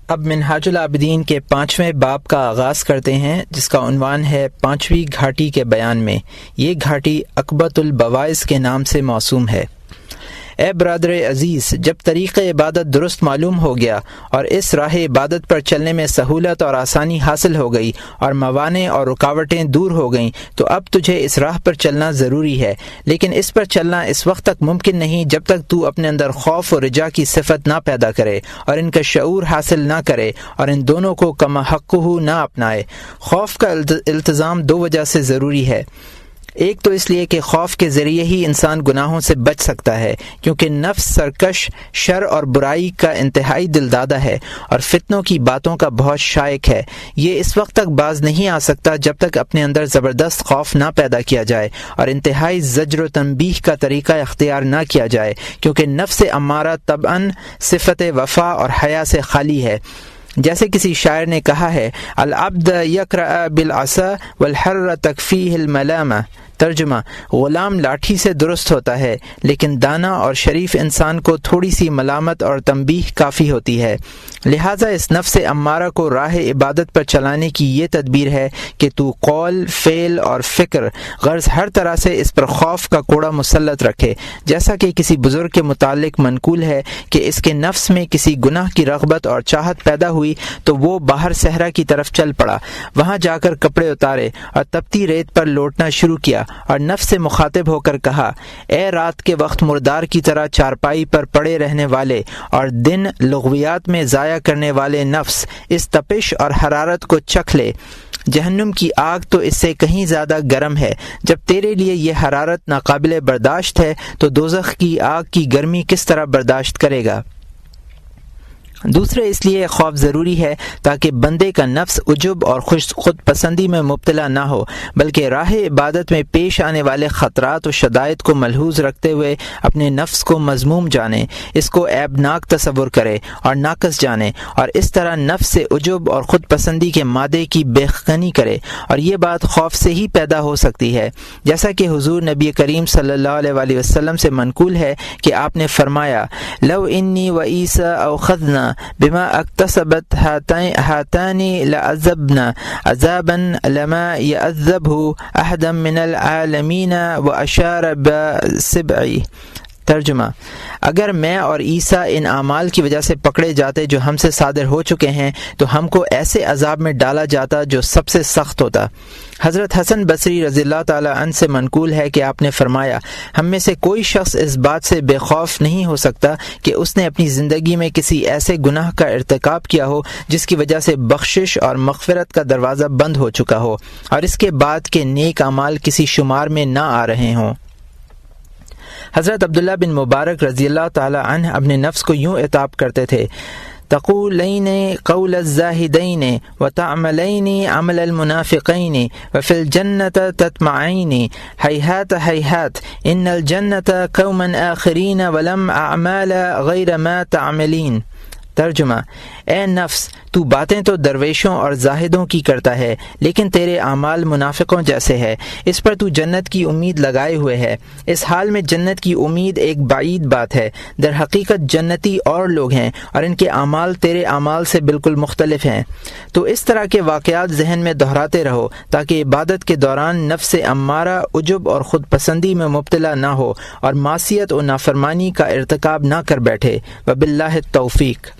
اب منہاج العابدین کے 5ویں باب کا آغاز کرتے ہیں، جس کا عنوان ہے 5ویں گھاٹی کے بیان میں۔ یہ گھاٹی عقبۃ البواعث کے نام سے موسوم ہے۔ اے برادر عزیز، جب طریق عبادت درست معلوم ہو گیا اور اس راہ عبادت پر چلنے میں سہولت اور آسانی حاصل ہو گئی اور موانع اور رکاوٹیں دور ہو گئیں، تو اب تجھے اس راہ پر چلنا ضروری ہے، لیکن اس پر چلنا اس وقت تک ممکن نہیں جب تک تو اپنے اندر خوف اور رجا کی صفت نہ پیدا کرے اور ان کا شعور حاصل نہ کرے اور ان دونوں کو کما حقہ نہ اپنائے۔ خوف کا التزام 2 وجہ سے ضروری ہے۔ ایک تو اس لیے کہ خوف کے ذریعے ہی انسان گناہوں سے بچ سکتا ہے، کیونکہ نفس سرکش، شر اور برائی کا انتہائی دلدادہ ہے اور فتنوں کی باتوں کا بہت شائق ہے۔ یہ اس وقت تک باز نہیں آ سکتا جب تک اپنے اندر زبردست خوف نہ پیدا کیا جائے اور انتہائی زجر و تنبیہ کا طریقہ اختیار نہ کیا جائے، کیونکہ نفس امارہ طبعاً صفت وفا اور حیا سے خالی ہے۔ جیسے کسی شاعر نے کہا ہے، العبد یقرأ بالعصا والحر تکفیہ الملامہ۔ ترجمہ، غلام لاٹھی سے درست ہوتا ہے، لیکن دانا اور شریف انسان کو تھوڑی سی ملامت اور تنبیہ کافی ہوتی ہے۔ لہٰذا اس نفس امارہ کو راہ عبادت پر چلانے کی یہ تدبیر ہے کہ تو قول، فعل اور فکر غرض ہر طرح سے اس پر خوف کا کوڑا مسلط رکھے، جیسا کہ کسی بزرگ کے متعلق منقول ہے کہ اس کے نفس میں کسی گناہ کی رغبت اور چاہت پیدا ہوئی تو وہ باہر صحرا کی طرف چل پڑا، وہاں جا کر کپڑے اتارے اور تپتی ریت پر لوٹنا شروع کیا اور نفس سے مخاطب ہو کر کہا، اے رات کے وقت مردار کی طرح چارپائی پر پڑے رہنے والے اور دن لغویات میں ضائع کرنے والے نفس، اس تپش اور حرارت کو چکھ لے۔ جہنم کی آگ تو اس سے کہیں زیادہ گرم ہے۔ جب تیرے لیے یہ حرارت ناقابل برداشت ہے تو دوزخ کی آگ کی گرمی کس طرح برداشت کرے گا؟ دوسرے اس لیے خوف ضروری ہے تاکہ بندے کا نفس عجب اور خود پسندی میں مبتلا نہ ہو، بلکہ راہ عبادت میں پیش آنے والے خطرات و شدائد کو ملحوظ رکھتے ہوئے اپنے نفس کو مذموم جانے، اس کو عیبناک تصور کرے اور ناقص جانے، اور اس طرح نفس سے عجب اور خود پسندی کے مادے کی بیخنی کرے۔ اور یہ بات خوف سے ہی پیدا ہو سکتی ہے، جیسا کہ حضور نبی کریم صلی اللہ علیہ وسلم سے منقول ہے کہ آپ نے فرمایا، لو انی و عیسی اخذنا بما اکتسبت ہاتان لعذبنا عذابا لما يعذبه احد من العالمین واشار بصبعی۔ ترجمہ، اگر میں اور عیسیٰ ان اعمال کی وجہ سے پکڑے جاتے جو ہم سے صادر ہو چکے ہیں تو ہم کو ایسے عذاب میں ڈالا جاتا جو سب سے سخت ہوتا۔ حضرت حسن بصری رضی اللہ تعالی عنہ سے منقول ہے کہ آپ نے فرمایا، ہم میں سے کوئی شخص اس بات سے بے خوف نہیں ہو سکتا کہ اس نے اپنی زندگی میں کسی ایسے گناہ کا ارتکاب کیا ہو جس کی وجہ سے بخشش اور مغفرت کا دروازہ بند ہو چکا ہو اور اس کے بعد کے نیک اعمال کسی شمار میں نہ آ رہے ہوں۔ حضرت عبداللہ بن مبارک رضی اللہ تعالی عنہ اپنے نفس کو یوں عتاب کرتے تھے، تقولین قول الزاہدین وتعملین عمل المنافقین وفی الجنۃ تطمعین ہیہات ہیہات ان الجنۃ قوما آخرین ولم اعمال غیر ما تعملین۔ ترجمہ، اے نفس، تو باتیں تو درویشوں اور زاہدوں کی کرتا ہے، لیکن تیرے اعمال منافقوں جیسے ہے۔ اس پر تو جنت کی امید لگائے ہوئے ہے۔ اس حال میں جنت کی امید ایک بعید بات ہے۔ در حقیقت جنتی اور لوگ ہیں اور ان کے اعمال تیرے اعمال سے بالکل مختلف ہیں۔ تو اس طرح کے واقعات ذہن میں دہراتے رہو تاکہ عبادت کے دوران نفس امارہ عجب اور خود پسندی میں مبتلا نہ ہو اور معصیت و نافرمانی کا ارتکاب نہ کر بیٹھے۔ وباللہ التوفیق۔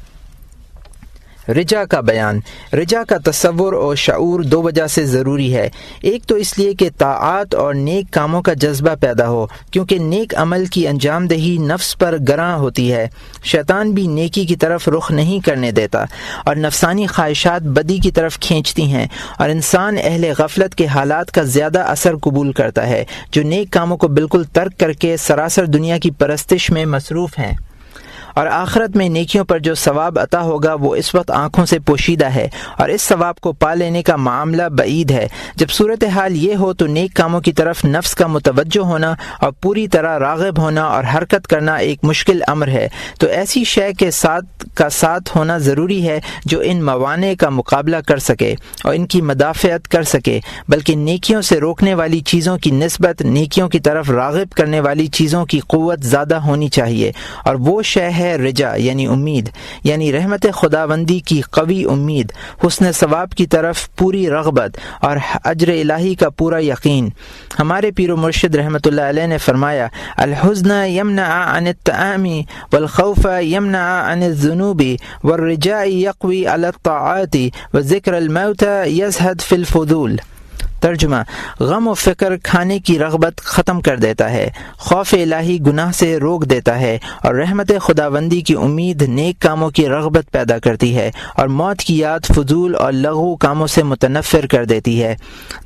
رجا کا بیان۔ رجا کا تصور اور شعور 2 وجہ سے ضروری ہے۔ ایک تو اس لیے کہ طاعات اور نیک کاموں کا جذبہ پیدا ہو، کیونکہ نیک عمل کی انجام دہی نفس پر گراں ہوتی ہے۔ شیطان بھی نیکی کی طرف رخ نہیں کرنے دیتا اور نفسانی خواہشات بدی کی طرف کھینچتی ہیں، اور انسان اہل غفلت کے حالات کا زیادہ اثر قبول کرتا ہے جو نیک کاموں کو بالکل ترک کر کے سراسر دنیا کی پرستش میں مصروف ہیں۔ اور آخرت میں نیکیوں پر جو ثواب عطا ہوگا وہ اس وقت آنکھوں سے پوشیدہ ہے اور اس ثواب کو پا لینے کا معاملہ بعید ہے۔ جب صورتحال یہ ہو تو نیک کاموں کی طرف نفس کا متوجہ ہونا اور پوری طرح راغب ہونا اور حرکت کرنا ایک مشکل امر ہے، تو ایسی شے کے ساتھ ہونا ضروری ہے جو ان موانع کا مقابلہ کر سکے اور ان کی مدافعت کر سکے، بلکہ نیکیوں سے روکنے والی چیزوں کی نسبت نیکیوں کی طرف راغب کرنے والی چیزوں کی قوت زیادہ ہونی چاہیے، اور وہ شے ہے ہے رجا یعنی امید، یعنی رحمت خداوندی کی قوی امید، حسن ثواب کی طرف پوری رغبت اور اجر الہی کا پورا یقین۔ ہمارے پیر و مرشد رحمۃ اللہ علیہ نے فرمایا، الحزن یمنع عن الطعام والخوف یمنع عن الذنوب والرجاء یقوی علی الطاعات وذکر الموت یزہد فی الفضول۔ ترجمہ، غم و فکر کھانے کی رغبت ختم کر دیتا ہے، خوف الہی گناہ سے روک دیتا ہے، اور رحمت خداوندی کی امید نیک کاموں کی رغبت پیدا کرتی ہے، اور موت کی یاد فضول اور لغو کاموں سے متنفر کر دیتی ہے۔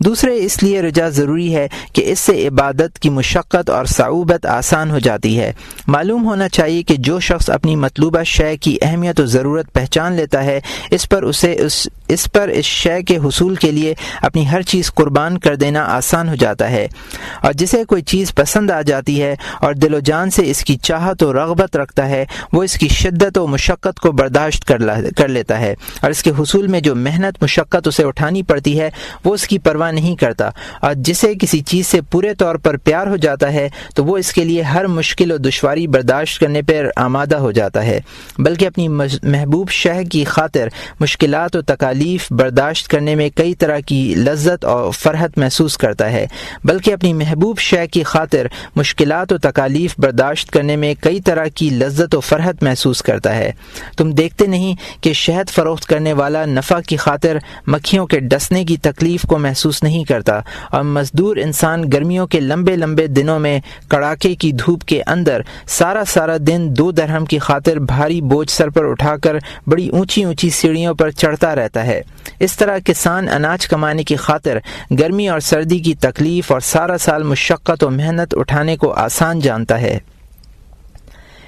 دوسرے اس لیے رجا ضروری ہے کہ اس سے عبادت کی مشقت اور صعوبت آسان ہو جاتی ہے۔ معلوم ہونا چاہیے کہ جو شخص اپنی مطلوبہ شے کی اہمیت و ضرورت پہچان لیتا ہے، اس پر اس شے کے حصول کے لیے اپنی ہر چیز قربان کر دینا آسان ہو جاتا ہے، اور جسے کوئی چیز پسند آ جاتی ہے اور دل و جان سے اس کی چاہت و رغبت رکھتا ہے، وہ اس کی شدت و مشقت کو برداشت کر لیتا ہے، اور اس کے حصول میں جو محنت مشقت اسے اٹھانی پڑتی ہے وہ اس کی پرواہ نہیں کرتا، اور جسے کسی چیز سے پورے طور پر پیار ہو جاتا ہے تو وہ اس کے لیے ہر مشکل و دشواری برداشت کرنے پر آمادہ ہو جاتا ہے، بلکہ اپنی محبوب شے کی خاطر مشکلات و تکالیف برداشت کرنے میں کئی طرح کی لذت اور فرحت محسوس کرتا ہے، بلکہ اپنی محبوب شے کی خاطر مشکلات و تکالیف برداشت کرنے میں کئی طرح کی لذت و فرحت محسوس کرتا ہے۔ تم دیکھتے نہیں کہ شہد فروخت کرنے والا نفع کی خاطر مکھیوں کے ڈسنے کی تکلیف کو محسوس نہیں کرتا، اور مزدور انسان گرمیوں کے لمبے لمبے دنوں میں کڑاکے کی دھوپ کے اندر سارا دن 2 درہم کی خاطر بھاری بوجھ سر پر اٹھا کر بڑی اونچی سیڑھیوں پر چڑھتا رہتا ہے۔ اس طرح کسان اناج کمانے کی خاطر گرمی اور سردی کی تکلیف اور سارا سال مشقت و محنت اٹھانے کو آسان جانتا ہے۔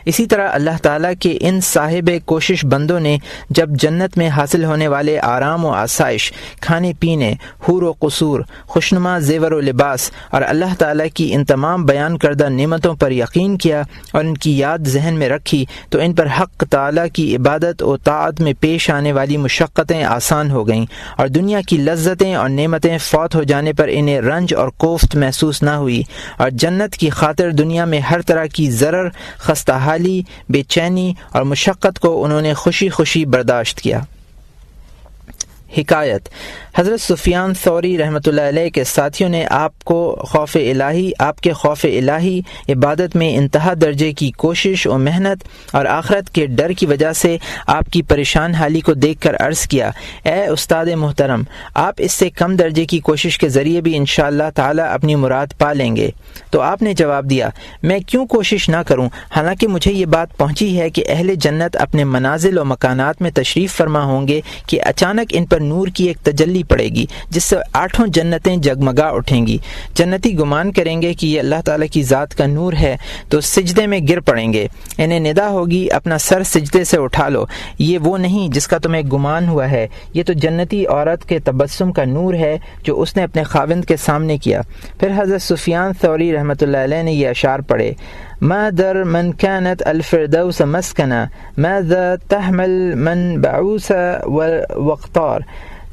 اسی طرح اللہ تعالیٰ کے ان صاحب کوشش بندوں نے جب جنت میں حاصل ہونے والے آرام و آسائش، کھانے پینے، حور و قصور، خوشنما زیور و لباس اور اللہ تعالیٰ کی ان تمام بیان کردہ نعمتوں پر یقین کیا اور ان کی یاد ذہن میں رکھی تو ان پر حق تعالیٰ کی عبادت و طاعت میں پیش آنے والی مشقتیں آسان ہو گئیں، اور دنیا کی لذتیں اور نعمتیں فوت ہو جانے پر انہیں رنج اور کوفت محسوس نہ ہوئی، اور جنت کی خاطر دنیا میں ہر طرح کی ضرر، خستہ بے چینی اور مشقت کو انہوں نے خوشی خوشی برداشت کیا۔ حکایت: حضرت سفیان ثوری رحمۃ اللہ علیہ کے ساتھیوں نے آپ کے خوف الہی، عبادت میں انتہا درجے کی کوشش و محنت اور آخرت کے ڈر کی وجہ سے آپ کی پریشان حالی کو دیکھ کر عرض کیا، اے استاد محترم، آپ اس سے کم درجے کی کوشش کے ذریعے بھی انشاءاللہ تعالی اپنی مراد پا لیں گے۔ تو آپ نے جواب دیا، میں کیوں کوشش نہ کروں، حالانکہ مجھے یہ بات پہنچی ہے کہ اہل جنت اپنے منازل و مکانات میں تشریف فرما ہوں گے کہ اچانک ان پر نور کی ایک تجلی پڑے گی جس سے 8 جنتیں جگمگا اٹھیں گی۔ جنتی گمان کریں گے کہ یہ اللہ تعالیٰ کی ذات کا نور ہے تو سجدے میں گر پڑیں گے، انہیں ندا ہوگی اپنا سر سجدے سے اٹھا لو، یہ وہ نہیں جس کا تمہیں گمان ہوا ہے، یہ تو جنتی عورت کے تبسم کا نور ہے جو اس نے اپنے خاوند کے سامنے کیا۔ پھر حضرت سفیان ثوری رحمۃ اللہ علیہ نے یہ اشعار پڑھے، ما در من كانت الفردوس مسكنا ماذا تحمل من بعوث واقطار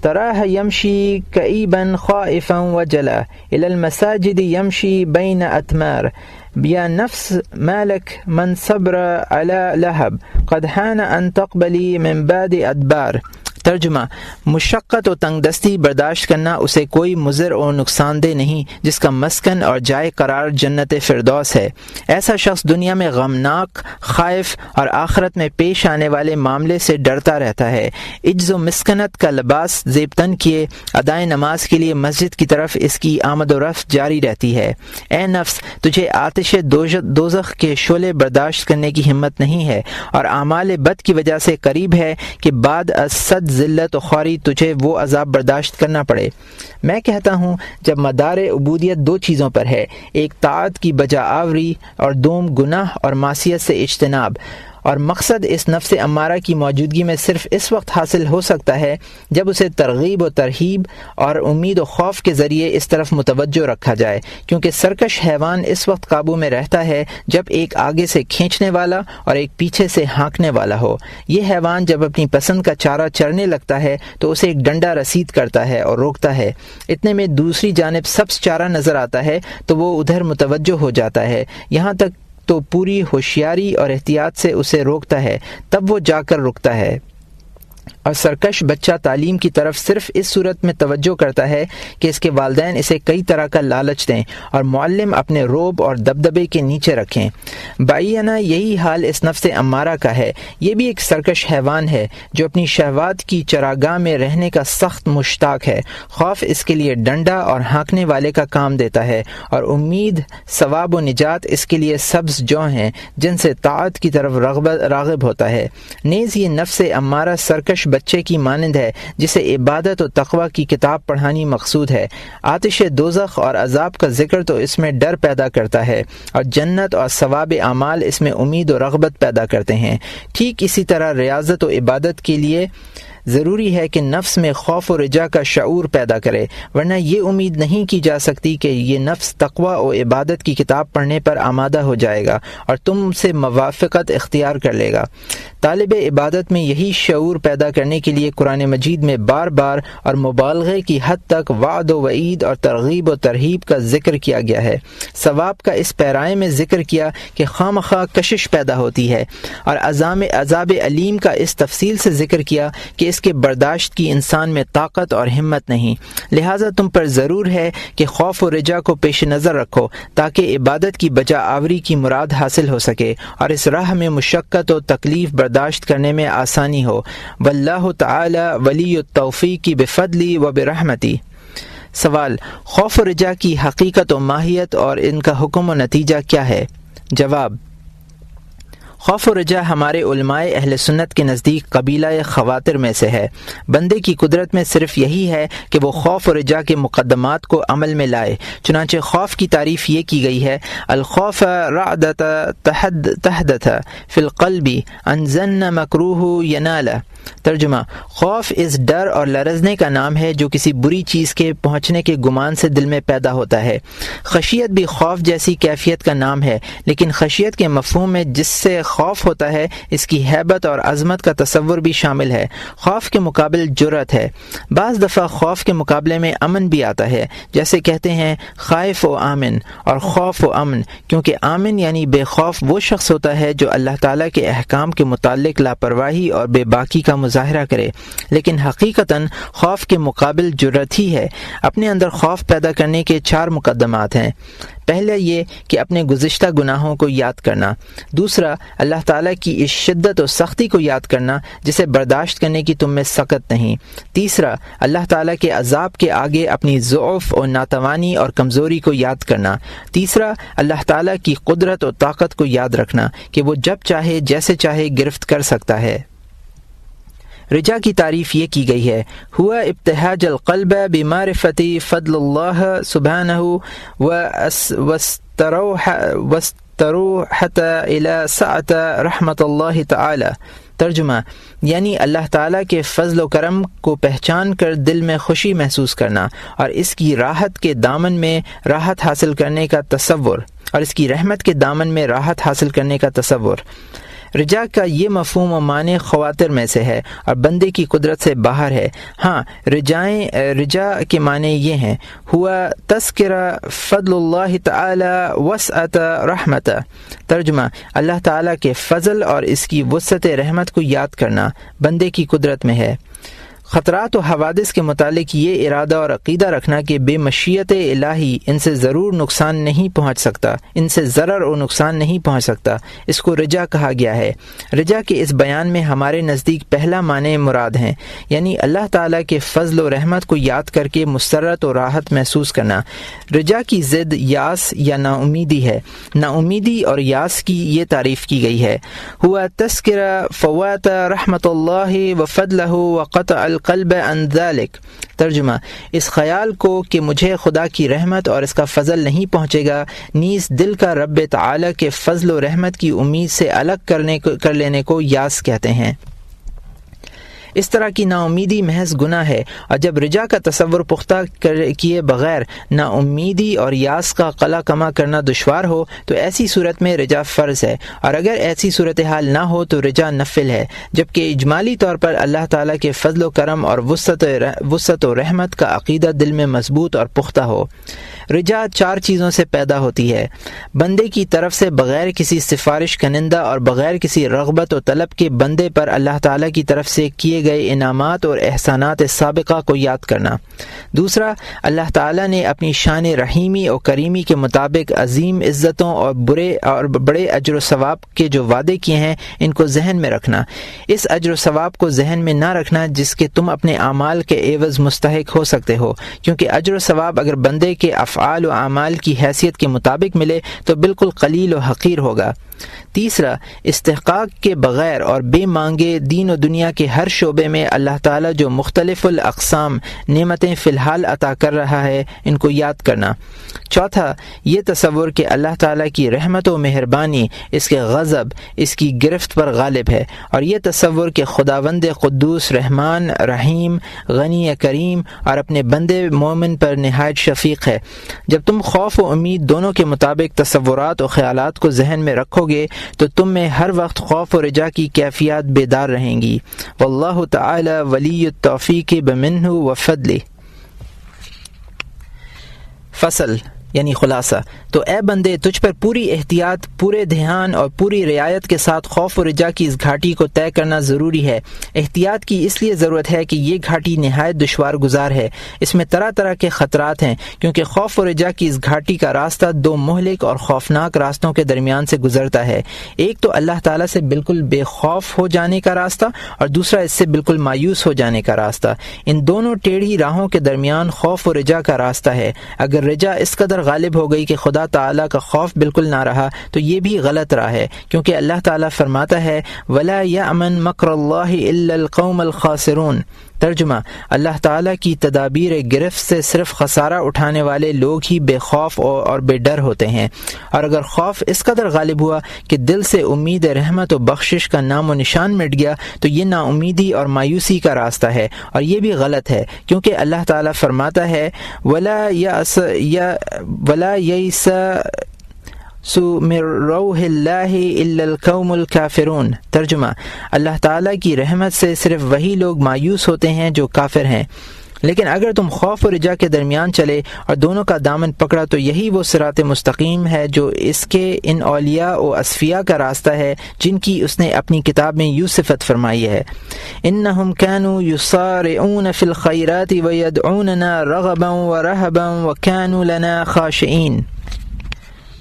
تراها يمشي كئيبا خائفا وجلا إلى المساجد يمشي بين أتمار يا نفس مالك من صبر على لهب قد حان أن تقبلي من بعد أدبار۔ ترجمہ: مشقت و تنگ دستی برداشت کرنا اسے کوئی مضر اور نقصان دہ نہیں جس کا مسکن اور جائے قرار جنت فردوس ہے۔ ایسا شخص دنیا میں غمناک، خائف اور آخرت میں پیش آنے والے معاملے سے ڈرتا رہتا ہے۔ عجز و مسکنت کا لباس زیب تن کیے ادائے نماز کے لیے مسجد کی طرف اس کی آمد و رفت جاری رہتی ہے۔ اے نفس، تجھے آتش دوزخ کے شعلے برداشت کرنے کی ہمت نہیں ہے، اور اعمال بد کی وجہ سے قریب ہے کہ بعد از صد ذلت و خواری تجھے وہ عذاب برداشت کرنا پڑے۔ میں کہتا ہوں جب مدار عبودیت 2 چیزوں پر ہے، ایک طاعت کی بجا آوری اور دوم گناہ اور معصیت سے اجتناب، اور مقصد اس نفس امارہ کی موجودگی میں صرف اس وقت حاصل ہو سکتا ہے جب اسے ترغیب و ترہیب اور امید و خوف کے ذریعے اس طرف متوجہ رکھا جائے، کیونکہ سرکش حیوان اس وقت قابو میں رہتا ہے جب ایک آگے سے کھینچنے والا اور ایک پیچھے سے ہانکنے والا ہو۔ یہ حیوان جب اپنی پسند کا چارہ چرنے لگتا ہے تو اسے ایک ڈنڈا رسید کرتا ہے اور روکتا ہے، اتنے میں دوسری جانب سبز چارہ نظر آتا ہے تو وہ ادھر متوجہ ہو جاتا ہے، یہاں تک تو پوری ہوشیاری اور احتیاط سے اسے روکتا ہے، تب وہ جا کر رکتا ہے۔ اور سرکش بچہ تعلیم کی طرف صرف اس صورت میں توجہ کرتا ہے کہ اس کے والدین اسے کئی طرح کا لالچ دیں اور معلم اپنے روب اور دبدبے کے نیچے رکھیں۔ بعینہ یہی حال اس نفس امارہ کا ہے۔ یہ بھی ایک سرکش حیوان ہے جو اپنی شہوات کی چراگاہ میں رہنے کا سخت مشتاق ہے۔ خوف اس کے لیے ڈنڈا اور ہانکنے والے کا کام دیتا ہے، اور امید، ثواب و نجات اس کے لیے سبز جو ہیں جن سے طاعت کی طرف راغب ہوتا ہے۔ نیز یہ نفس امارہ سرکش بچے کی مانند ہے جسے عبادت و تقوی کی کتاب پڑھانی مقصود ہے۔ آتش دوزخ اور عذاب کا ذکر تو اس میں ڈر پیدا کرتا ہے، اور جنت اور ثواب اعمال اس میں امید و رغبت پیدا کرتے ہیں۔ ٹھیک اسی طرح ریاضت و عبادت کے لیے ضروری ہے کہ نفس میں خوف و رجا کا شعور پیدا کرے، ورنہ یہ امید نہیں کی جا سکتی کہ یہ نفس تقوی و عبادت کی کتاب پڑھنے پر آمادہ ہو جائے گا اور تم سے موافقت اختیار کر لے گا۔ طالب عبادت میں یہی شعور پیدا کرنے کے لیے قرآن مجید میں بار بار اور مبالغے کی حد تک وعد و وعید اور ترغیب و ترہیب کا ذکر کیا گیا ہے۔ ثواب کا اس پیرائے میں ذکر کیا کہ خواہ کشش پیدا ہوتی ہے، اور عذاب علیم کا اس تفصیل سے ذکر کیا کہ اس کے برداشت کی انسان میں طاقت اور ہمت نہیں۔ لہٰذا تم پر ضرور ہے کہ خوف و رجا کو پیش نظر رکھو تاکہ عبادت کی بجا آوری کی مراد حاصل ہو سکے اور اس راہ میں مشقت و تکلیف برداشت کرنے میں آسانی ہو۔ واللہ تعالی ولی التوفیق بفضلی و برحمتی۔ سوال: خوف و رجا کی حقیقت و ماہیت اور ان کا حکم و نتیجہ کیا ہے؟ جواب: خوف و رجا ہمارے علماء اہل سنت کے نزدیک قبیلہ خواطر میں سے ہے۔ بندے کی قدرت میں صرف یہی ہے کہ وہ خوف و رجا کے مقدمات کو عمل میں لائے۔ چنانچہ خوف کی تعریف یہ کی گئی ہے: الخوف رعدۃ تحدث فی القلب ان ظن مکروہ ینال۔ ترجمہ: خوف اس ڈر اور لرزنے کا نام ہے جو کسی بری چیز کے پہنچنے کے گمان سے دل میں پیدا ہوتا ہے۔ خشیت بھی خوف جیسی کیفیت کا نام ہے، لیکن خشیت کے مفہوم میں جس سے خوف ہوتا ہے اس کی ہیبت اور عظمت کا تصور بھی شامل ہے۔ خوف کے مقابل جرأت ہے۔ بعض دفعہ خوف کے مقابلے میں امن بھی آتا ہے، جیسے کہتے ہیں خائف و آمن اور خوف و امن، کیونکہ آمن یعنی بے خوف وہ شخص ہوتا ہے جو اللہ تعالیٰ کے احکام کے متعلق لاپرواہی اور بے باکی کا مظاہرہ کرے، لیکن حقیقتاً خوف کے مقابل جرأت ہی ہے۔ اپنے اندر خوف پیدا کرنے کے 4 مقدمات ہیں۔ پہلا یہ کہ اپنے گزشتہ گناہوں کو یاد کرنا، دوسرا اللہ تعالیٰ کی اس شدت و سختی کو یاد کرنا جسے برداشت کرنے کی تم میں سخت نہیں، تیسرا اللہ تعالیٰ کے عذاب کے آگے اپنی ضعف اور ناتوانی اور کمزوری کو یاد کرنا، تیسرا اللہ تعالیٰ کی قدرت و طاقت کو یاد رکھنا کہ وہ جب چاہے جیسے چاہے گرفت کر سکتا ہے۔ رجا کی تعریف یہ کی گئی ہے: ہوا ابتہاج القلب بمعرفت فضل اللہ سبحانہ واستروحت الى سعت رحمت اللہ تعالی۔ ترجمہ: یعنی اللہ تعالیٰ کے فضل و کرم کو پہچان کر دل میں خوشی محسوس کرنا اور اس کی راحت کے دامن میں راحت حاصل کرنے کا تصور، اور اس کی رحمت کے دامن میں راحت حاصل کرنے کا تصور۔ رجا کا یہ مفہوم و معنی خواطر میں سے ہے اور بندے کی قدرت سے باہر ہے۔ ہاں، رجا کے معنی یہ ہیں: ہوا تذکرہ فضل اللہ تعالی وسعت رحمت۔ ترجمہ: اللہ تعالیٰ کے فضل اور اس کی وسعت رحمت کو یاد کرنا بندے کی قدرت میں ہے۔ خطرات و حوادث کے متعلق یہ ارادہ اور عقیدہ رکھنا کہ بے مشیت الہی ان سے ضرور نقصان نہیں پہنچ سکتا، ان سے ضرر و نقصان نہیں پہنچ سکتا، اس کو رجا کہا گیا ہے۔ رجا کے اس بیان میں ہمارے نزدیک پہلا معنی مراد ہیں، یعنی اللہ تعالیٰ کے فضل و رحمت کو یاد کر کے مسرت و راحت محسوس کرنا۔ رجا کی ضد یاس یا نا امیدی ہے۔ نا امیدی اور یاس کی یہ تعریف کی گئی ہے: ہوا تذکرہ فوات رحمت اللہ و فضلہ و قطع القلب عن ذلک۔ ترجمہ: اس خیال کو کہ مجھے خدا کی رحمت اور اس کا فضل نہیں پہنچے گا، نیز دل کا رب تعالی کے فضل و رحمت کی امید سے الگ کر لینے کو یاس کہتے ہیں۔ اس طرح کی نا امیدی محض گناہ ہے، اور جب رجا کا تصور پختہ کیے بغیر نا امیدی اور یاس کا قلع کما کرنا دشوار ہو تو ایسی صورت میں رجا فرض ہے، اور اگر ایسی صورتحال نہ ہو تو رجا نفل ہے، جبکہ اجمالی طور پر اللہ تعالیٰ کے فضل و کرم اور وسعت و رحمت کا عقیدہ دل میں مضبوط اور پختہ ہو۔ رجا 4 چیزوں سے پیدا ہوتی ہے: بندے کی طرف سے بغیر کسی سفارش کنندہ اور بغیر کسی رغبت و طلب کے بندے پر اللہ تعالیٰ کی طرف سے کیے گئے انعامات اور احسانات سابقہ کو یاد کرنا۔ دوسرا، اللہ تعالیٰ نے اپنی شان رحیمی اور کریمی کے مطابق عظیم عزتوں اور بڑے اجر و ثواب کے جو وعدے کیے ہیں ان کو ذہن میں رکھنا۔ اس اجر و ثواب کو ذہن میں نہ رکھنا جس کے تم اپنے اعمال کے عوض مستحق ہو سکتے ہو، کیونکہ اجر و ثواب اگر بندے کے افعال و اعمال کی حیثیت کے مطابق ملے تو بالکل قلیل و حقیر ہوگا۔ تیسرا، استحقاق کے بغیر اور بے مانگے دین و دنیا کے ہر شعبے میں اللہ تعالیٰ جو مختلف الاقسام نعمتیں فی الحال عطا کر رہا ہے ان کو یاد کرنا۔ چوتھا، یہ تصور کہ اللہ تعالیٰ کی رحمت و مہربانی اس کے غضب، اس کی گرفت پر غالب ہے، اور یہ تصور کہ خداوند قدوس رحمان رحیم غنی کریم اور اپنے بندے مومن پر نہایت شفیق ہے۔ جب تم خوف و امید دونوں کے مطابق تصورات و خیالات کو ذہن میں رکھو گے تو تم میں ہر وقت خوف و رجا کی کیفیات بیدار رہیں گی۔ واللہ تعالی ولی التوفیق بمنہ وفضلہ۔ فصل یعنی خلاصہ، تو اے بندے تجھ پر پوری احتیاط، پورے دھیان اور پوری رعایت کے ساتھ خوف و رجا کی اس گھاٹی کو طے کرنا ضروری ہے۔ احتیاط کی اس لیے ضرورت ہے کہ یہ گھاٹی نہایت دشوار گزار ہے، اس میں طرح طرح کے خطرات ہیں، کیونکہ خوف و رجا کی اس گھاٹی کا راستہ 2 مہلک اور خوفناک راستوں کے درمیان سے گزرتا ہے۔ ایک تو اللہ تعالیٰ سے بالکل بے خوف ہو جانے کا راستہ، اور دوسرا اس سے بالکل مایوس ہو جانے کا راستہ۔ ان دونوں ٹیڑھی راہوں کے درمیان خوف و رجا کا راستہ ہے۔ اگر رجا اس قدر غالب ہو گئی کہ خدا تعالیٰ کا خوف بالکل نہ رہا تو یہ بھی غلط راہ ہے، کیونکہ اللہ تعالیٰ فرماتا ہے وَلَا يَأْمَنْ مَكْرَ اللَّهِ إِلَّا الْقَوْمَ الْخَاسِرُونَ۔ ترجمہ، اللہ تعالیٰ کی تدابیر گرفت سے صرف خسارہ اٹھانے والے لوگ ہی بے خوف اور بے ڈر ہوتے ہیں، اور اگر خوف اس قدر غالب ہوا کہ دل سے امید رحمت و بخشش کا نام و نشان مٹ گیا تو یہ نا امیدی اور مایوسی کا راستہ ہے، اور یہ بھی غلط ہے، کیونکہ اللہ تعالیٰ فرماتا ہے وَلَا يَيْسَ مِن روح اللہ الا القوم الکافرون۔ ترجمہ، اللہ تعالیٰ کی رحمت سے صرف وہی لوگ مایوس ہوتے ہیں جو کافر ہیں۔ لیکن اگر تم خوف و رجا کے درمیان چلے اور دونوں کا دامن پکڑا تو یہی وہ صراط مستقیم ہے جو اس کے ان اولیاء و اصفیاء کا راستہ ہے جن کی اس نے اپنی کتاب میں یوں صفت فرمائی ہے، انہم کانوا یسارعون فی الخیرات ویدعوننا رغبا ورہبا وکانوا لنا خاشعین۔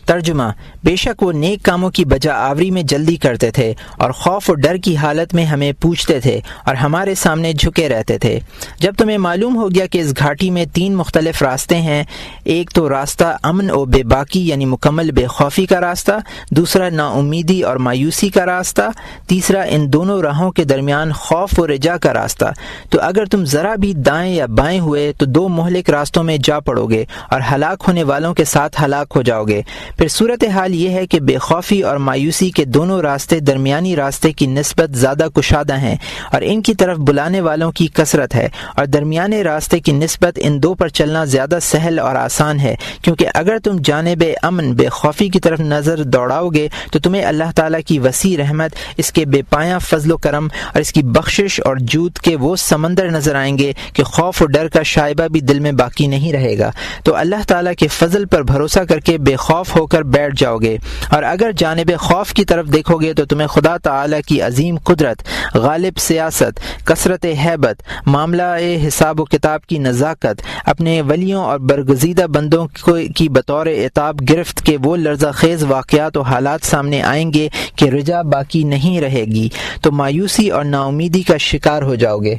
ترجمہ، بے شک وہ نیک کاموں کی بجا آوری میں جلدی کرتے تھے اور خوف و ڈر کی حالت میں ہمیں پوچھتے تھے اور ہمارے سامنے جھکے رہتے تھے۔ جب تمہیں معلوم ہو گیا کہ اس گھاٹی میں 3 مختلف راستے ہیں، ایک تو راستہ امن و بے باکی یعنی مکمل بے خوفی کا راستہ، دوسرا نا امیدی اور مایوسی کا راستہ، تیسرا ان دونوں راہوں کے درمیان خوف و رجا کا راستہ، تو اگر تم ذرا بھی دائیں یا بائیں ہوئے تو 2 مہلک راستوں میں جا پڑو گے اور ہلاک ہونے والوں کے ساتھ ہلاک ہو جاؤ گے۔ پھر صورتحال یہ ہے کہ بے خوفی اور مایوسی کے دونوں راستے درمیانی راستے کی نسبت زیادہ کشادہ ہیں اور ان کی طرف بلانے والوں کی کثرت ہے، اور درمیانے راستے کی نسبت ان 2 پر چلنا زیادہ سہل اور آسان ہے، کیونکہ اگر تم جانب امن بے خوفی کی طرف نظر دوڑاؤ گے تو تمہیں اللہ تعالیٰ کی وسیع رحمت، اس کے بے پایاں فضل و کرم اور اس کی بخشش اور جود کے وہ سمندر نظر آئیں گے کہ خوف و ڈر کا شائبہ بھی دل میں باقی نہیں رہے گا۔ تو اللہ تعالیٰ کے فضل پر بھروسہ کر کے بے خوف ہو کر بیٹھ جاؤ گے، اور اگر جانب خوف کی طرف دیکھو گے تو تمہیں خدا تعالیٰ کی عظیم قدرت، غالب سیاست، کثرت ہیبت، معاملہ حساب و کتاب کی نزاکت، اپنے ولیوں اور برگزیدہ بندوں کی بطور عتاب گرفت کے وہ لرزہ خیز واقعات و حالات سامنے آئیں گے کہ رجا باقی نہیں رہے گی، تو مایوسی اور نا امیدی کا شکار ہو جاؤ گے۔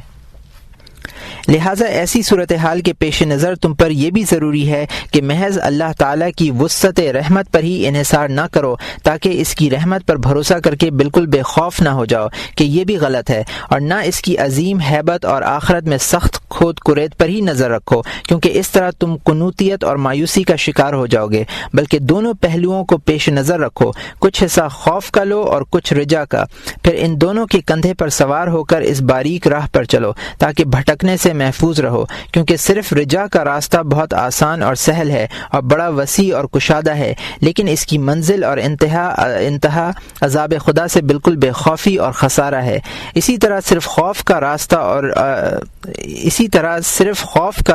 لہٰذا ایسی صورتحال کے پیش نظر تم پر یہ بھی ضروری ہے کہ محض اللہ تعالیٰ کی وسعت رحمت پر ہی انحصار نہ کرو، تاکہ اس کی رحمت پر بھروسہ کر کے بالکل بے خوف نہ ہو جاؤ کہ یہ بھی غلط ہے، اور نہ اس کی عظیم ہیبت اور آخرت میں سخت کھود کرید پر ہی نظر رکھو، کیونکہ اس طرح تم قنوطیت اور مایوسی کا شکار ہو جاؤ گے، بلکہ دونوں پہلوؤں کو پیش نظر رکھو، کچھ حصہ خوف کا لو اور کچھ رجا کا، پھر ان دونوں کے کندھے پر سوار ہو کر اس باریک راہ پر چلو تاکہ بھٹکنے سے محفوظ رہو، کیونکہ صرف رجا کا راستہ بہت آسان اور سہل ہے اور بڑا وسیع اور کشادہ ہے، لیکن اس کی منزل اور انتہا عذاب خدا سے بالکل بے خوفی اور خسارہ ہے۔ اسی طرح صرف خوف کا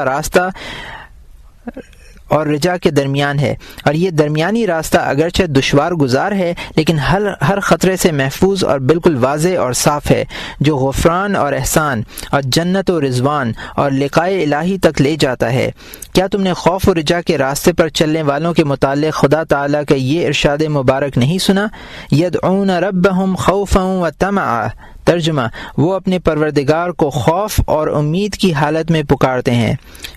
راستہ اور رجا کے درمیان ہے، اور یہ درمیانی راستہ اگرچہ دشوار گزار ہے لیکن ہر خطرے سے محفوظ اور بالکل واضح اور صاف ہے، جو غفران اور احسان اور جنت و رضوان اور لقائے الہی تک لے جاتا ہے۔ کیا تم نے خوف و رجا کے راستے پر چلنے والوں کے متعلق خدا تعالیٰ کا یہ ارشاد مبارک نہیں سنا؟ یدعون ربہم خوفا و طمعا، ترجمہ، وہ اپنے پروردگار کو خوف اور امید کی حالت میں پکارتے ہیں۔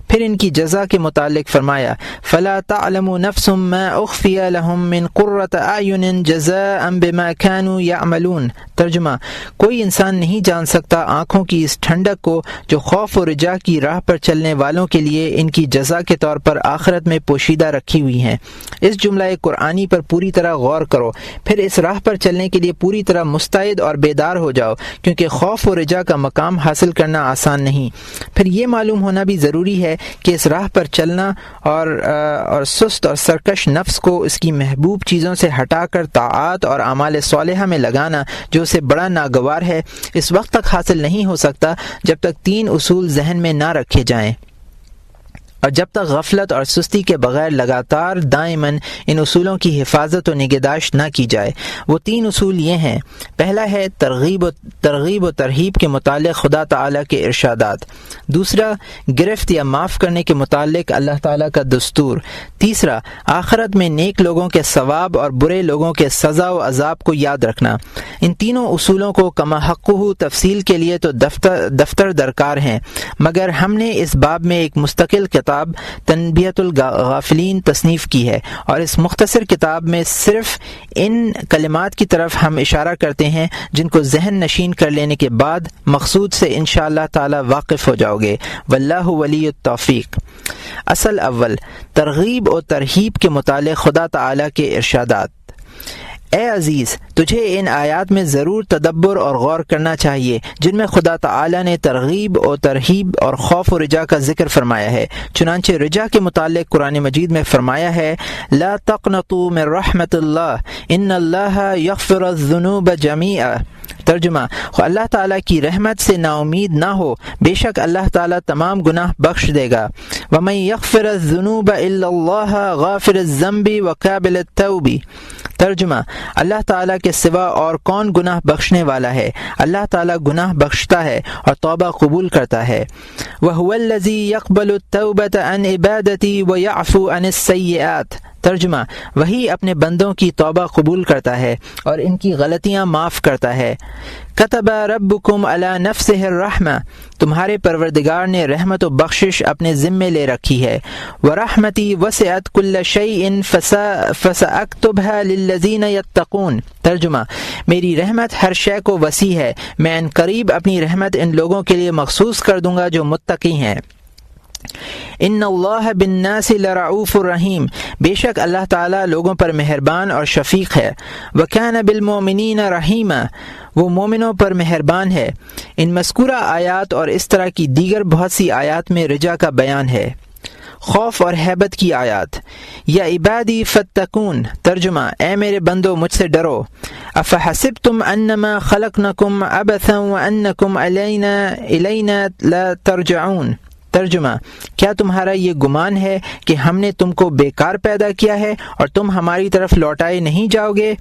پھر ان کی جزا کے متعلق فرمایا فلا تعلم نفس ما اخفی لهم من قرۃ اعین جزاء بما كانوا يعملون، ترجمہ، کوئی انسان نہیں جان سکتا آنکھوں کی اس ٹھنڈک کو جو خوف و رجا کی راہ پر چلنے والوں کے لیے ان کی جزا کے طور پر آخرت میں پوشیدہ رکھی ہوئی ہیں۔ اس جملہ قرآنی پر پوری طرح غور کرو، پھر اس راہ پر چلنے کے لیے پوری طرح مستعد اور بیدار ہو جاؤ، کیونکہ خوف و رجا کا مقام حاصل کرنا آسان نہیں۔ پھر یہ معلوم ہونا بھی ضروری ہے کہ اس راہ پر چلنا اور سست اور سرکش نفس کو اس کی محبوب چیزوں سے ہٹا کر طاعات اور اعمال صالحہ میں لگانا جو اسے بڑا ناگوار ہے، اس وقت تک حاصل نہیں ہو سکتا جب تک 3 اصول ذہن میں نہ رکھے جائیں، اور جب تک غفلت اور سستی کے بغیر لگاتار دائماً ان اصولوں کی حفاظت و نگہداشت نہ کی جائے۔ وہ 3 اصول یہ ہیں: پہلا ہے ترغیب و ترہیب کے متعلق خدا تعالیٰ کے ارشادات، دوسرا گرفت یا معاف کرنے کے متعلق اللہ تعالیٰ کا دستور، تیسرا آخرت میں نیک لوگوں کے ثواب اور برے لوگوں کے سزا و عذاب کو یاد رکھنا۔ ان تینوں اصولوں کو کما حقہ تفصیل کے لیے تو دفتر درکار ہیں، مگر ہم نے اس باب میں ایک مستقل کتاب تنبیہۃ الغافلین تصنیف کی ہے، اور اس مختصر کتاب میں صرف ان کلمات کی طرف ہم اشارہ کرتے ہیں جن کو ذہن نشین کر لینے کے بعد مقصود سے انشاءاللہ تعالی واقف ہو جاؤ گے۔ واللہ ولی التوفیق۔ اصل اول، ترغیب و ترہیب کے متعلق خدا تعالی کے ارشادات۔ اے عزیز، تجھے ان آیات میں ضرور تدبر اور غور کرنا چاہیے جن میں خدا تعالی نے ترغیب و ترہیب اور خوف و رجا کا ذکر فرمایا ہے۔ چنانچہ رجا کے متعلق قرآن مجید میں فرمایا ہے لا تقنطوا من رحمت اللہ ان اللہ یغفر الذنوب جميعا، ترجمہ، اللہ تعالیٰ کی رحمت سے نا امید نہ ہو، بے شک اللہ تعالیٰ تمام گناہ بخش دے گا۔ وَمَن يَغْفِرَ الذُّنُوبَ إِلَّا اللَّهَ غَافِرُ الذَّنبِ وَقَابِلُ التَّوْبِ، ترجمہ، اللہ تعالیٰ کے سوا اور کون گناہ بخشنے والا ہے؟ اللہ تعالیٰ گناہ بخشتا ہے اور توبہ قبول کرتا ہے۔ وَهُوَ الَّذِي يَقْبَلُ التَّوْبَةَ عَنْ عِبَادَتِهِ وَيَعْفُو عَنِ السَّيِّئَاتِ، ترجمہ، وہی اپنے بندوں کی توبہ قبول کرتا ہے اور ان کی غلطیاں معاف کرتا ہے۔ کتب ربکم علی نفسہ الرحمہ، تمہارے پروردگار نے رحمت و بخشش اپنے ذمے لے رکھی ہے۔ ورحمتی وسعت کل شیء فساکتبها للذین یتقون، ترجمہ، میری رحمت ہر شے کو وسیع ہے، میں ان قریب اپنی رحمت ان لوگوں کے لیے مخصوص کر دوں گا جو متقی ہیں۔ ان اللہ بالناس لرعوف الرحیم، بے شک اللہ تعالیٰ لوگوں پر مہربان اور شفیق ہے۔ وکان بالمؤمنین رحیما، وہ مومنوں پر مہربان ہے۔ ان مذکورہ آیات اور اس طرح کی دیگر بہت سی آیات میں رجا کا بیان ہے۔ خوف اور ہیبت کی آیات۔ یا عبادی فتقون، ترجمہ، اے میرے بندو مجھ سے ڈرو۔ افحسبتم انما خلقنکم عبثا وانکم الینا لا ترجعون، ترجمہ، کیا تمہارا یہ گمان ہے کہ ہم نے تم کو بیکار پیدا کیا ہے اور تم ہماری طرف لوٹائے نہیں جاؤ گے؟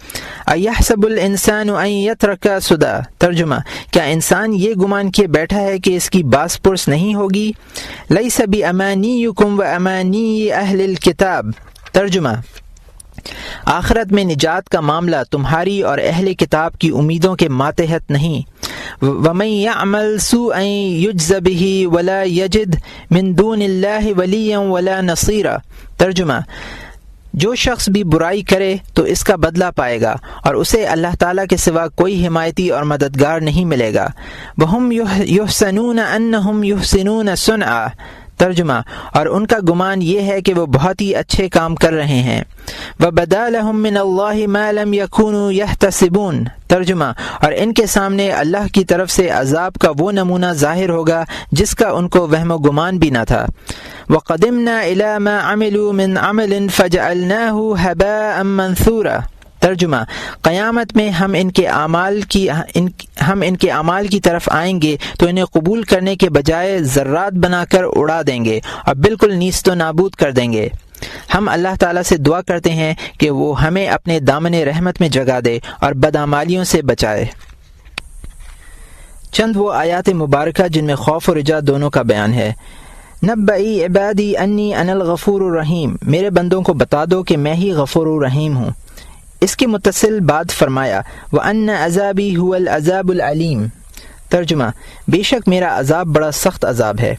ایحسب الانسان ان یترک سدی، ترجمہ، کیا انسان یہ گمان کیے بیٹھا ہے کہ اس کی باس پرس نہیں ہوگی؟ لیس بامانیکم وامانی اہل الکتاب، ترجمہ، آخرت میں نجات کا معاملہ تمہاری اور اہل کتاب کی امیدوں کے ماتحت نہیں۔ وَمَن يَعْمَلْ سُوءًا يُجْزَ بِهِ وَلَا يَجِدْ مِن دُونِ اللَّهِ وَلِيًّا وَلَا نَصِيرًا، ترجمہ، جو شخص بھی برائی کرے تو اس کا بدلہ پائے گا اور اسے اللہ تعالیٰ کے سوا کوئی حمایتی اور مددگار نہیں ملے گا۔ وَهُمْ يُحْسِنُونَ أَنَّهُمْ يُحْسِنُونَ صُنْعًا، ترجمہ، اور ان کا گمان یہ ہے کہ وہ بہت ہی اچھے کام کر رہے ہیں۔ وَبَدَا لَهُم مِّنَ اللَّهِ مَا لَمْ يَكُونُوا يَحْتَسِبُونَ، ترجمہ، اور ان کے سامنے اللہ کی طرف سے عذاب کا وہ نمونہ ظاہر ہوگا جس کا ان کو وہم و گمان بھی نہ تھا۔ وَقَدِمْنَا إِلَى مَا عَمِلُوا مِنْ عَمَلٍ فَجَعَلْنَاهُ هَبَاءً مَنْثُورًا، ترجمہ، قیامت میں ہم ان کے اعمال کی طرف آئیں گے تو انہیں قبول کرنے کے بجائے ذرات بنا کر اڑا دیں گے اور بالکل نیست و نابود کر دیں گے۔ ہم اللہ تعالیٰ سے دعا کرتے ہیں کہ وہ ہمیں اپنے دامن رحمت میں جگا دے اور بدعمالیوں سے بچائے۔ چند وہ آیات مبارکہ جن میں خوف و رجا دونوں کا بیان ہے۔ نبئی عبادی انی انا الغفور الرحیم، میرے بندوں کو بتا دو کہ میں ہی غفور الرحیم ہوں۔ اس کے متصل بعد فرمایا وَأَنَّ عَذَابِي هُوَ الْعَذَابُ الْعَلِيمُ، ترجمہ بے شک میرا عذاب بڑا سخت عذاب ہے۔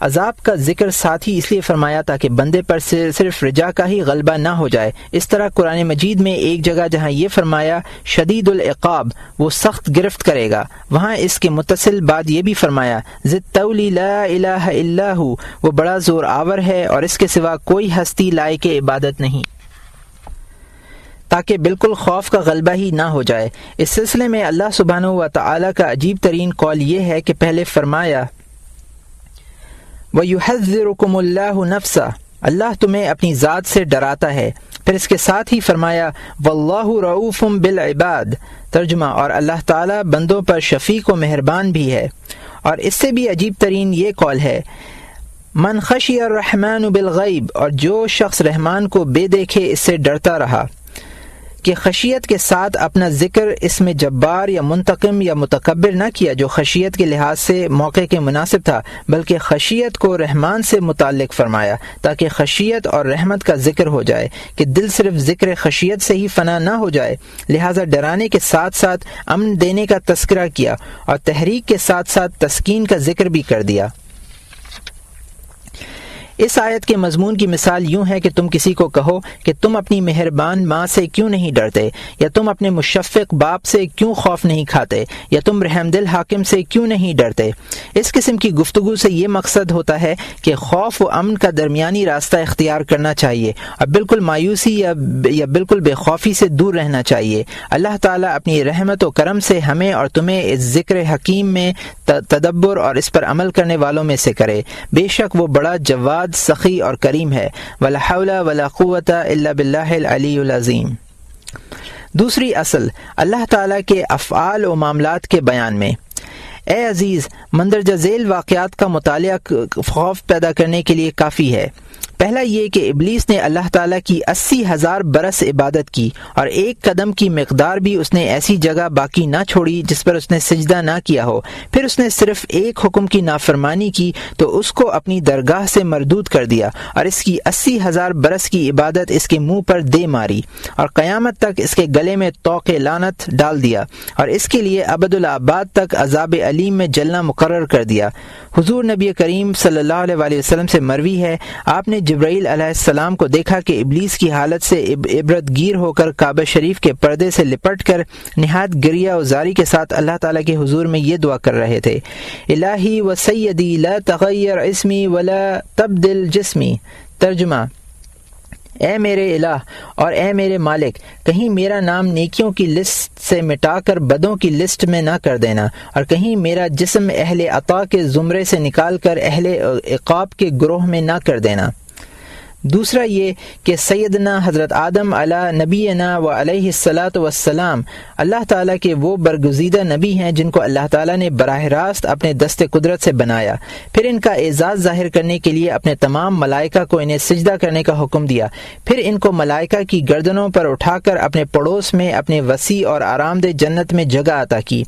عذاب کا ذکر ساتھ ہی اس لیے فرمایا تاکہ بندے پر صرف رجا کا ہی غلبہ نہ ہو جائے۔ اس طرح قرآن مجید میں ایک جگہ جہاں یہ فرمایا شدید العقاب، وہ سخت گرفت کرے گا، وہاں اس کے متصل بعد یہ بھی فرمایا ذی الطول لا الہ الا ہو، وہ بڑا زور آور ہے اور اس کے سوا کوئی ہستی لائق عبادت نہیں، تاکہ بالکل خوف کا غلبہ ہی نہ ہو جائے۔ اس سلسلے میں اللہ سبحانہ و تعالیٰ کا عجیب ترین قول یہ ہے کہ پہلے فرمایا وَيُحَذِّرُكُمُ اللَّهُ نَفْسَهُ، اللہ تمہیں اپنی ذات سے ڈراتا ہے، پھر اس کے ساتھ ہی فرمایا وَاللَّهُ رَؤُوفٌ بِالْعِبَادِ، ترجمہ اور اللہ تعالیٰ بندوں پر شفیق و مہربان بھی ہے۔ اور اس سے بھی عجیب ترین یہ قول ہے من خشی الرحمن بالغیب، اور جو شخص رحمان کو بے دیکھے اس سے ڈرتا رہا، کہ خشیت کے ساتھ اپنا ذکر اس میں جبار یا منتقم یا متکبر نہ کیا جو خشیت کے لحاظ سے موقع کے مناسب تھا، بلکہ خشیت کو رحمان سے متعلق فرمایا تاکہ خشیت اور رحمت کا ذکر ہو جائے کہ دل صرف ذکر خشیت سے ہی فنا نہ ہو جائے، لہٰذا ڈرانے کے ساتھ ساتھ امن دینے کا تذکرہ کیا اور تحریک کے ساتھ ساتھ تسکین کا ذکر بھی کر دیا۔ اس آیت کے مضمون کی مثال یوں ہے کہ تم کسی کو کہو کہ تم اپنی مہربان ماں سے کیوں نہیں ڈرتے، یا تم اپنے مشفق باپ سے کیوں خوف نہیں کھاتے، یا تم رحم دل حاکم سے کیوں نہیں ڈرتے۔ اس قسم کی گفتگو سے یہ مقصد ہوتا ہے کہ خوف و امن کا درمیانی راستہ اختیار کرنا چاہیے اور بالکل مایوسی یا بالکل بے خوفی سے دور رہنا چاہیے۔ اللہ تعالیٰ اپنی رحمت و کرم سے ہمیں اور تمہیں اس ذکر حکیم میں تدبر اور اس پر عمل کرنے والوں میں سے کرے، بے شک وہ بڑا جواد سخی اور کریم ہے۔ ولا حول ولا قوت الا باللہ العلی العظیم۔ دوسری اصل اللہ تعالیٰ کے افعال و معاملات کے بیان میں۔ اے عزیز، مندرجہ ذیل واقعات کا مطالعہ خوف پیدا کرنے کے لیے کافی ہے۔ پہلا یہ کہ ابلیس نے اللہ تعالیٰ کی 80,000 برس عبادت کی اور ایک قدم کی مقدار بھی اس نے ایسی جگہ باقی نہ چھوڑی جس پر اس نے سجدہ نہ کیا ہو۔ پھر اس نے صرف ایک حکم کی نافرمانی کی تو اس کو اپنی درگاہ سے مردود کر دیا اور اس کی 80,000 برس کی عبادت اس کے منہ پر دے ماری اور قیامت تک اس کے گلے میں طوق لعنت ڈال دیا اور اس کے لیے ابد الآباد تک عذاب علیم میں جلنا مقرر کر دیا۔ حضور نبی کریم صلی اللہ علیہ وسلم سے مروی ہے، آپ نے جبرائیل علیہ السلام کو دیکھا کہ ابلیس کی حالت سے عبرت گیر ہو کر کعبہ شریف کے پردے سے لپٹ کر نہایت گریہ و زاری کے ساتھ اللہ تعالیٰ کے حضور میں یہ دعا کر رہے تھے الہی و سیدی لا تغیر اسمی ولا تبدل جسمی، ترجمہ اے میرے الہ اور اے میرے مالک، کہیں میرا نام نیکیوں کی لسٹ سے مٹا کر بدوں کی لسٹ میں نہ کر دینا اور کہیں میرا جسم اہل عطا کے زمرے سے نکال کر اہل عقاب کے گروہ میں نہ کر دینا۔ دوسرا یہ کہ سیدنا حضرت آدم علی نبینا و علیہ الصلاۃ والسلام اللہ تعالیٰ کے وہ برگزیدہ نبی ہیں جن کو اللہ تعالیٰ نے براہ راست اپنے دست قدرت سے بنایا، پھر ان کا اعزاز ظاہر کرنے کے لیے اپنے تمام ملائکہ کو انہیں سجدہ کرنے کا حکم دیا، پھر ان کو ملائکہ کی گردنوں پر اٹھا کر اپنے پڑوس میں اپنے وسیع اور آرام دہ جنت میں جگہ عطا کی،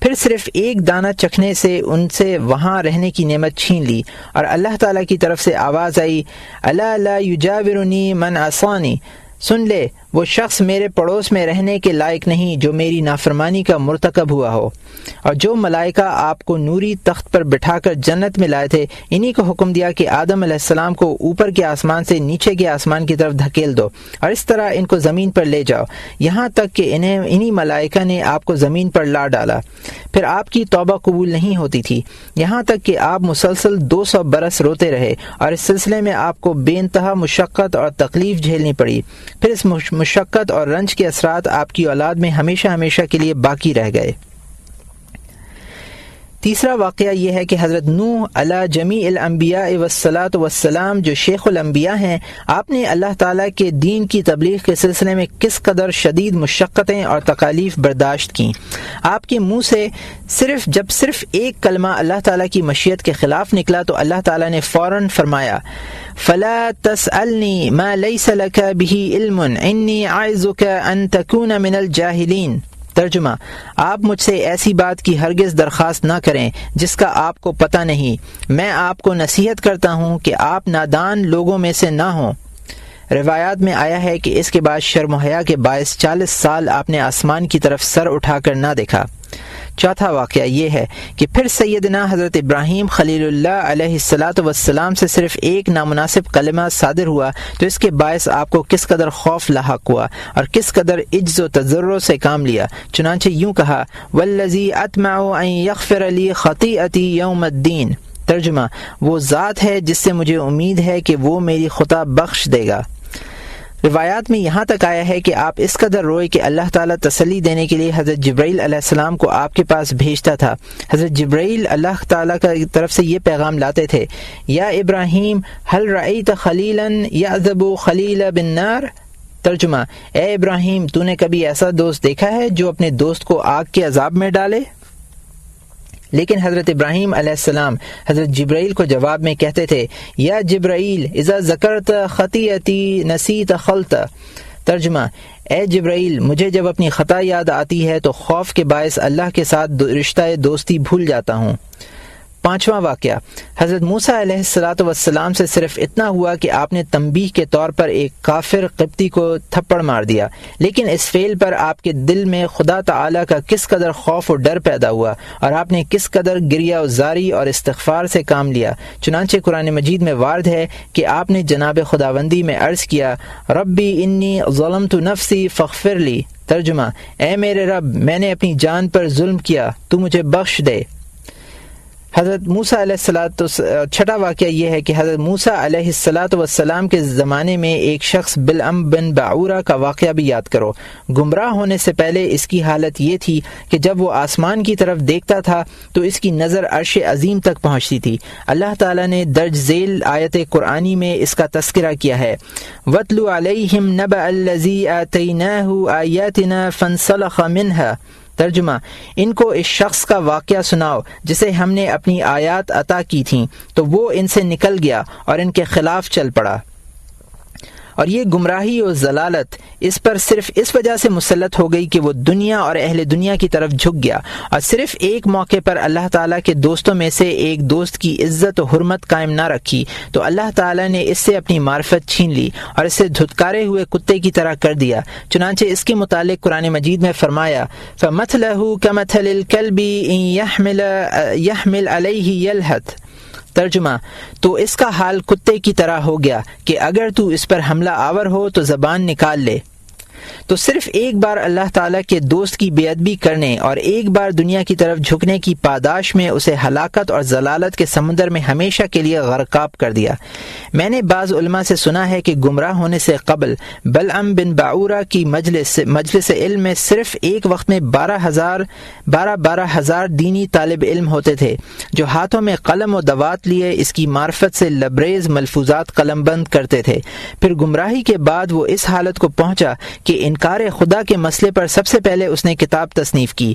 پھر صرف ایک دانہ چکھنے سے ان سے وہاں رہنے کی نعمت چھین لی اور اللہ تعالیٰ کی طرف سے آواز آئی الا لا یجاورنی من عصانی، سن لے وہ شخص میرے پڑوس میں رہنے کے لائق نہیں جو میری نافرمانی کا مرتکب ہوا ہو۔ اور جو ملائکہ آپ کو نوری تخت پر بٹھا کر جنت میں لائے تھے، انہی کو حکم دیا کہ آدم علیہ السلام کو اوپر کے آسمان سے نیچے کے آسمان کی طرف دھکیل دو اور اس طرح ان کو زمین پر لے جاؤ، یہاں تک کہ انہی ملائکہ نے آپ کو زمین پر لا ڈالا۔ پھر آپ کی توبہ قبول نہیں ہوتی تھی، یہاں تک کہ آپ مسلسل 200 برس روتے رہے اور اس سلسلے میں آپ کو بے انتہا مشقت اور تکلیف جھیلنی پڑی، پھر اس مشقت اور رنج کے اثرات آپ کی اولاد میں ہمیشہ ہمیشہ کے لیے باقی رہ گئے۔ تیسرا واقعہ یہ ہے کہ حضرت نوح علی جمیع الانبیاء والصلاۃ والسلام جو شیخ الانبیاء ہیں، آپ نے اللہ تعالیٰ کے دین کی تبلیغ کے سلسلے میں کس قدر شدید مشقتیں اور تکالیف برداشت کیں۔ آپ کے منہ سے جب صرف ایک کلمہ اللہ تعالیٰ کی مشیت کے خلاف نکلا تو اللہ تعالیٰ نے فوراً فرمایا فَلَا تَسْأَلْنِي مَا لَيْسَ لَكَ بِهِ عِلْمٌ إِنِّي أَعِظُكَ أَن تَكُونَ مِنَ الْجَاهِلِينَ۔ ترجمہ، آپ مجھ سے ایسی بات کی ہرگز درخواست نہ کریں جس کا آپ کو پتہ نہیں، میں آپ کو نصیحت کرتا ہوں کہ آپ نادان لوگوں میں سے نہ ہوں۔ روایات میں آیا ہے کہ اس کے بعد شرم و حیا کے باعث 40 سال آپ نے آسمان کی طرف سر اٹھا کر نہ دیکھا۔ چوتھا واقعہ یہ ہے کہ پھر سیدنا حضرت ابراہیم خلیل اللہ علیہ الصلاۃ والسلام سے صرف ایک نامناسب کلمہ صادر ہوا تو اس کے باعث آپ کو کس قدر خوف لاحق ہوا اور کس قدر عجز و تضرع سے کام لیا۔ چنانچہ یوں کہا والذی اطمع ان یغفر لی خطیئتی یوم الدین۔ ترجمہ، وہ ذات ہے جس سے مجھے امید ہے کہ وہ میری خطا بخش دے گا۔ روایات میں یہاں تک آیا ہے کہ آپ اس قدر روئے کہ اللہ تعالیٰ تسلی دینے کے لیے حضرت جبرائیل علیہ السلام کو آپ کے پاس بھیجتا تھا۔ حضرت جبرائیل اللہ تعالیٰ کی طرف سے یہ پیغام لاتے تھے، یا ابراہیم هل رأیت خلیلا یعذب خلیل بالنار۔ ترجمہ، اے ابراہیم، تو نے کبھی ایسا دوست دیکھا ہے جو اپنے دوست کو آگ کے عذاب میں ڈالے؟ لیکن حضرت ابراہیم علیہ السلام حضرت جبرائیل کو جواب میں کہتے تھے، یا جبرائیل اذا ذکرت خطیئتی نسیت خلط۔ ترجمہ، اے جبرائیل، مجھے جب اپنی خطا یاد آتی ہے تو خوف کے باعث اللہ کے ساتھ رشتہ دوستی بھول جاتا ہوں۔ پانچواں واقعہ، حضرت موسیٰ علیہ الصلاۃ والسلام سے صرف اتنا ہوا کہ آپ نے تنبیہ کے طور پر ایک کافر قبطی کو تھپڑ مار دیا، لیکن اس فعل پر آپ کے دل میں خدا تعالیٰ کا کس قدر خوف و ڈر پیدا ہوا اور آپ نے کس قدر گریہ و زاری اور استغفار سے کام لیا۔ چنانچہ قرآن مجید میں وارد ہے کہ آپ نے جناب خداوندی میں عرض کیا، ربی انی ظلمت نفسی فاغفر لی۔ ترجمہ، اے میرے رب، میں نے اپنی جان پر ظلم کیا، تو مجھے بخش دے۔ حضرت موسیٰ علیہ السلام۔ چھٹا واقعہ یہ ہے کہ حضرت موسیٰ علیہ الصلاۃ والسلام کے زمانے میں ایک شخص بلعم بن باعورہ کا واقعہ بھی یاد کرو۔ گمراہ ہونے سے پہلے اس کی حالت یہ تھی کہ جب وہ آسمان کی طرف دیکھتا تھا تو اس کی نظر عرش عظیم تک پہنچتی تھی۔ اللہ تعالیٰ نے درج ذیل آیت قرآنی میں اس کا تذکرہ کیا ہے، وَاتْلُ عَلَيْهِمْ نَبَأَ الَّذِي آتَيْنَاهُ آيَاتِنَا فَانسَلَخَ مِنْهَا۔ ترجمہ، ان کو اس شخص کا واقعہ سناؤ جسے ہم نے اپنی آیات عطا کی تھیں تو وہ ان سے نکل گیا اور ان کے خلاف چل پڑا۔ اور یہ گمراہی اور ضلالت اس پر صرف اس وجہ سے مسلط ہو گئی کہ وہ دنیا اور اہل دنیا کی طرف جھک گیا اور صرف ایک موقع پر اللہ تعالیٰ کے دوستوں میں سے ایک دوست کی عزت و حرمت قائم نہ رکھی تو اللہ تعالیٰ نے اس سے اپنی معرفت چھین لی اور اسے دھتکارے ہوئے کتے کی طرح کر دیا۔ چنانچہ اس کے متعلق قرآن مجید میں فرمایا، فَمَثْلَهُ كَمَثَلِ الْكَلْبِ إِن يَحْمِلْ عَلَيْهِ يَلْهَثْ۔ ترجمہ، تو اس کا حال کتے کی طرح ہو گیا کہ اگر تو اس پر حملہ آور ہو تو زبان نکال لے۔ تو صرف ایک بار اللہ تعالیٰ کے دوست کی بے ادبی کرنے اور ایک بار دنیا کی طرف جھکنے کی پاداش میں اسے ہلاکت اور ضلالت کے سمندر میں ہمیشہ کے لیے غرقاب کر دیا۔ میں نے بعض علماء سے سنا ہے کہ گمراہ ہونے سے قبل بلعم بن باعورہ کی مجلس علم میں صرف ایک وقت میں 12 ہزار دینی طالب علم ہوتے تھے جو ہاتھوں میں قلم و دوات لیے اس کی معرفت سے لبریز ملفوظات قلم بند کرتے تھے۔ پھر گمراہی کے بعد وہ اس حالت کو پہنچا کہ انکار خدا کے مسئلے پر سب سے پہلے اس نے کتاب تصنیف کی۔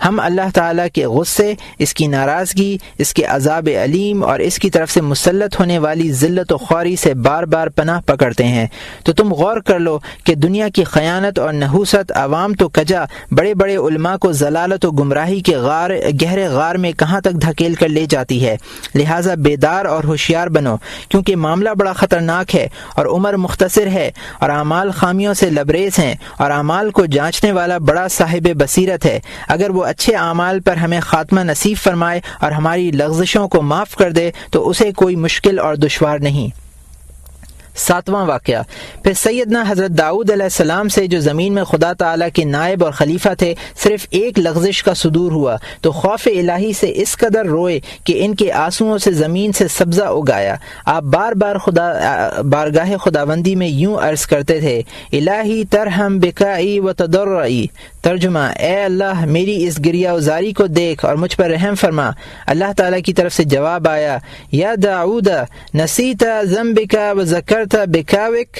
ہم اللہ تعالیٰ کے غصے، اس کی ناراضگی، اس کے عذاب علیم اور اس کی طرف سے مسلط ہونے والی ذلت و خواری سے بار بار پناہ پکڑتے ہیں۔ تو تم غور کر لو کہ دنیا کی خیانت اور نحوست عوام تو کجا بڑے بڑے علماء کو ضلالت و گمراہی کے گہرے غار میں کہاں تک دھکیل کر لے جاتی ہے۔ لہٰذا بیدار اور ہوشیار بنو، کیونکہ معاملہ بڑا خطرناک ہے اور عمر مختصر ہے اور اعمال خامیوں سے لبریز ہیں اور اعمال کو جانچنے والا بڑا صاحب بصیرت ہے۔ اگر وہ اچھے اعمال پر ہمیں خاتمہ نصیب فرمائے اور ہماری لغزشوں کو معاف کر دے تو اسے کوئی مشکل اور دشوار نہیں۔ 7واں واقعہ، پھر سیدنا حضرت داؤد علیہ السلام سے جو زمین میں خدا تعالیٰ کے نائب اور خلیفہ تھے صرف ایک لغزش کا صدور ہوا تو خوف الہی سے اس قدر روئے کہ ان کے آنسوؤں سے زمین سے سبزہ اگایا۔ آپ بار بار بارگاہ خداوندی میں یوں عرض کرتے تھے، الہی ترحم بکائی و تضرعی، ترجمہ، اے اللہ میری اس گریہ ازاری کو دیکھ اور مجھ پر رحم فرما۔ اللہ تعالیٰ کی طرف سے جواب آیا، یا داؤد نسیت ذنبک و ذکرت بکاوک،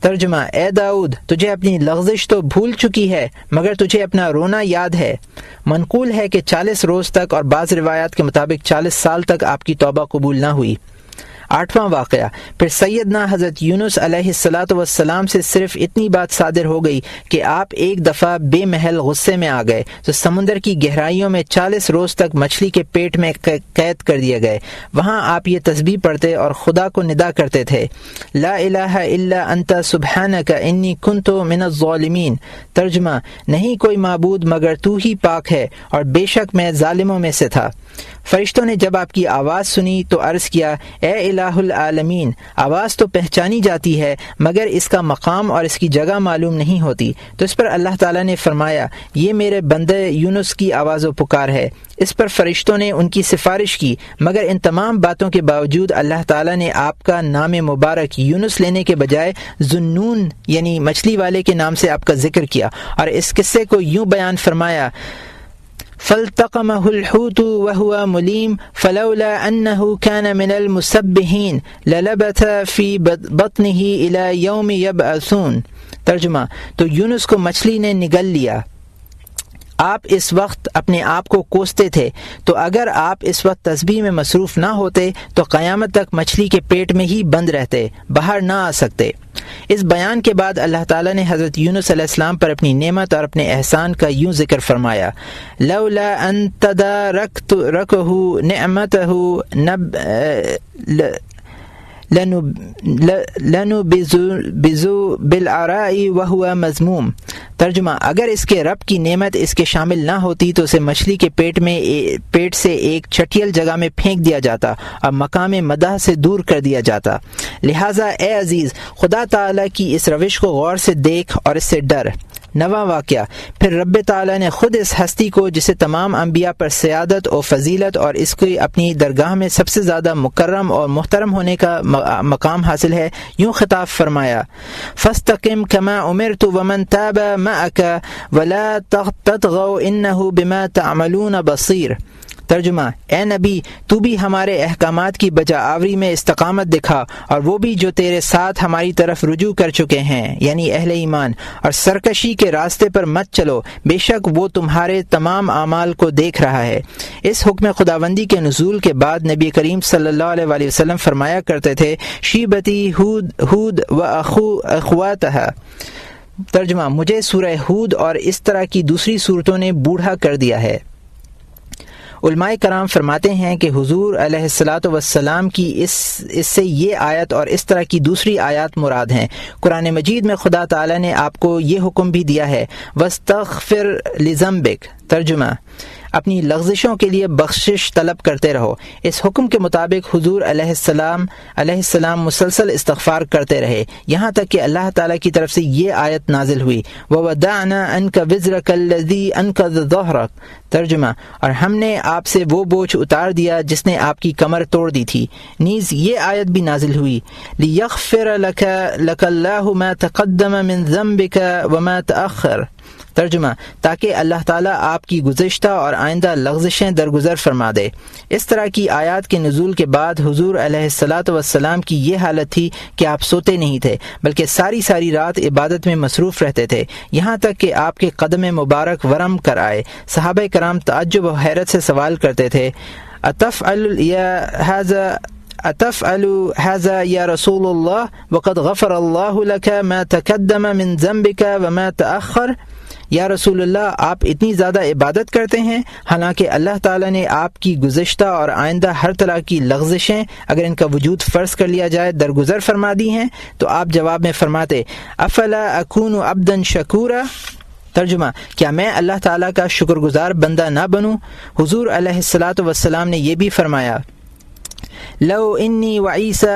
ترجمہ، اے داؤد تجھے اپنی لغزش تو بھول چکی ہے مگر تجھے اپنا رونا یاد ہے۔ منقول ہے کہ 40 روز تک اور بعض روایات کے مطابق 40 سال تک آپ کی توبہ قبول نہ ہوئی۔ 8واں واقعہ، پھر سیدنا حضرت یونس علیہ السلام سے صرف اتنی بات صادر ہو گئی کہ آپ ایک دفعہ بے محل غصے میں آ گئے تو سمندر کی گہرائیوں میں 40 روز تک مچھلی کے پیٹ میں قید کر دیے گئے۔ وہاں آپ یہ تسبیح پڑھتے اور خدا کو ندا کرتے تھے، لا الہ الا انت سبحانک انی کنت من الظالمین، ترجمہ، نہیں کوئی معبود مگر تو ہی پاک ہے اور بے شک میں ظالموں میں سے تھا۔ فرشتوں نے جب آپ کی آواز سنی تو عرض کیا، اے الہ العالمین، آواز تو پہچانی جاتی ہے مگر اس کا مقام اور اس کی جگہ معلوم نہیں ہوتی۔ تو اس پر اللہ تعالیٰ نے فرمایا، یہ میرے بندے یونس کی آواز و پکار ہے۔ اس پر فرشتوں نے ان کی سفارش کی، مگر ان تمام باتوں کے باوجود اللہ تعالیٰ نے آپ کا نام مبارک یونس لینے کے بجائے ذُنُّون یعنی مچھلی والے کے نام سے آپ کا ذکر کیا، اور اس قصے کو یوں بیان فرمایا، فَالْتَقَمَهُ الْحُوتُ وَهُوَ مُلِيمٌ فَلَوْلَا أَنَّهُ كَانَ مِنَ الْمُسَبِّحِينَ لَلَبِثَ فِي بَطْنِهِ إِلَى يَوْمِ يَبْعَثُونَ، ترجمہ، تو یونس کو مچھلی نے نگل لیا، آپ اس وقت اپنے آپ کو کوستے تھے، تو اگر آپ اس وقت تسبیح میں مصروف نہ ہوتے تو قیامت تک مچھلی کے پیٹ میں ہی بند رہتے، باہر نہ آ سکتے۔ اس بیان کے بعد اللہ تعالیٰ نے حضرت یونس علیہ السلام پر اپنی نعمت اور اپنے احسان کا یوں ذکر فرمایا، لولا ان تدارکتہ نعمتہ لنبذ بالعراء وهو مذموم، ترجمہ، اگر اس کے رب کی نعمت اس کے شامل نہ ہوتی تو اسے مچھلی کے پیٹ سے ایک چھٹیل جگہ میں پھینک دیا جاتا اور مقام مدح سے دور کر دیا جاتا۔ لہٰذا اے عزیز، خدا تعالیٰ کی اس روش کو غور سے دیکھ اور اس سے ڈر۔ 9واں واقعہ، پھر رب تعالیٰ نے خود اس ہستی کو جسے تمام انبیاء پر سیادت و فضیلت اور اس کو اپنی درگاہ میں سب سے زیادہ مکرم اور محترم ہونے کا مقام حاصل ہے، یوں خطاب فرمایا، فاستقم کما امرت ومن تاب معک ولا تطغوا انہ بما تعملون بصیر، ترجمہ، اے نبی تو بھی ہمارے احکامات کی بجا آوری میں استقامت دکھا اور وہ بھی جو تیرے ساتھ ہماری طرف رجوع کر چکے ہیں یعنی اہل ایمان، اور سرکشی کے راستے پر مت چلو، بے شک وہ تمہارے تمام اعمال کو دیکھ رہا ہے۔ اس حکم خداوندی کے نزول کے بعد نبی کریم صلی اللہ علیہ وسلم فرمایا کرتے تھے، شیبتی ہود و اخواتہا، ترجمہ، مجھے سورہ ہود اور اس طرح کی دوسری صورتوں نے بوڑھا کر دیا ہے۔ علماء کرام فرماتے ہیں کہ حضور علیہ السلام کی اس سے یہ آیت اور اس طرح کی دوسری آیات مراد ہیں۔ قرآن مجید میں خدا تعالی نے آپ کو یہ حکم بھی دیا ہے، وَاسْتَغْفِرْ لِذَنبِكَ، ترجمہ، اپنی لغزشوں کے لیے بخشش طلب کرتے رہو۔ اس حکم کے مطابق حضور علیہ السلام مسلسل استغفار کرتے رہے یہاں تک کہ اللہ تعالیٰ کی طرف سے یہ آیت نازل ہوئی، وَوَضَعْنَا عَنْكَ وِزْرَكَ الَّذِي أَنقَضَ ظَهْرَكَ، ترجمہ، اور ہم نے آپ سے وہ بوجھ اتار دیا جس نے آپ کی کمر توڑ دی تھی۔ نیز یہ آیت بھی نازل ہوئی، لِيَغْفِرَ لَكَ اللَّهُ مَا تَقَدَّمَ مِنْ ذَنْبِكَ وَمَا تَأَخَّرَ، ترجمہ، تاکہ اللہ تعالیٰ آپ کی گزشتہ اور آئندہ لغزشیں درگزر فرما دے۔ اس طرح کی آیات کے نزول کے بعد حضور علیہ السلام کی یہ حالت تھی کہ آپ سوتے نہیں تھے بلکہ ساری رات عبادت میں مصروف رہتے تھے، یہاں تک کہ آپ کے قدم مبارک ورم کر آئے۔ صحابہ کرام تعجب و حیرت سے سوال کرتے تھے، اتفعل هذا یا رسول اللہ وقد غفر اللہ لك ما تقدم من ذنبك وما تأخر، یا رسول اللہ آپ اتنی زیادہ عبادت کرتے ہیں حالانکہ اللہ تعالیٰ نے آپ کی گزشتہ اور آئندہ ہر طرح کی لغزشیں اگر ان کا وجود فرض کر لیا جائے درگزر فرما دی ہیں؟ تو آپ جواب میں فرماتے، افلا اکون عبدا شکورا، ترجمہ، کیا میں اللہ تعالیٰ کا شکر گزار بندہ نہ بنوں؟ حضور علیہ السلام نے یہ بھی فرمایا، لو انی وعیسی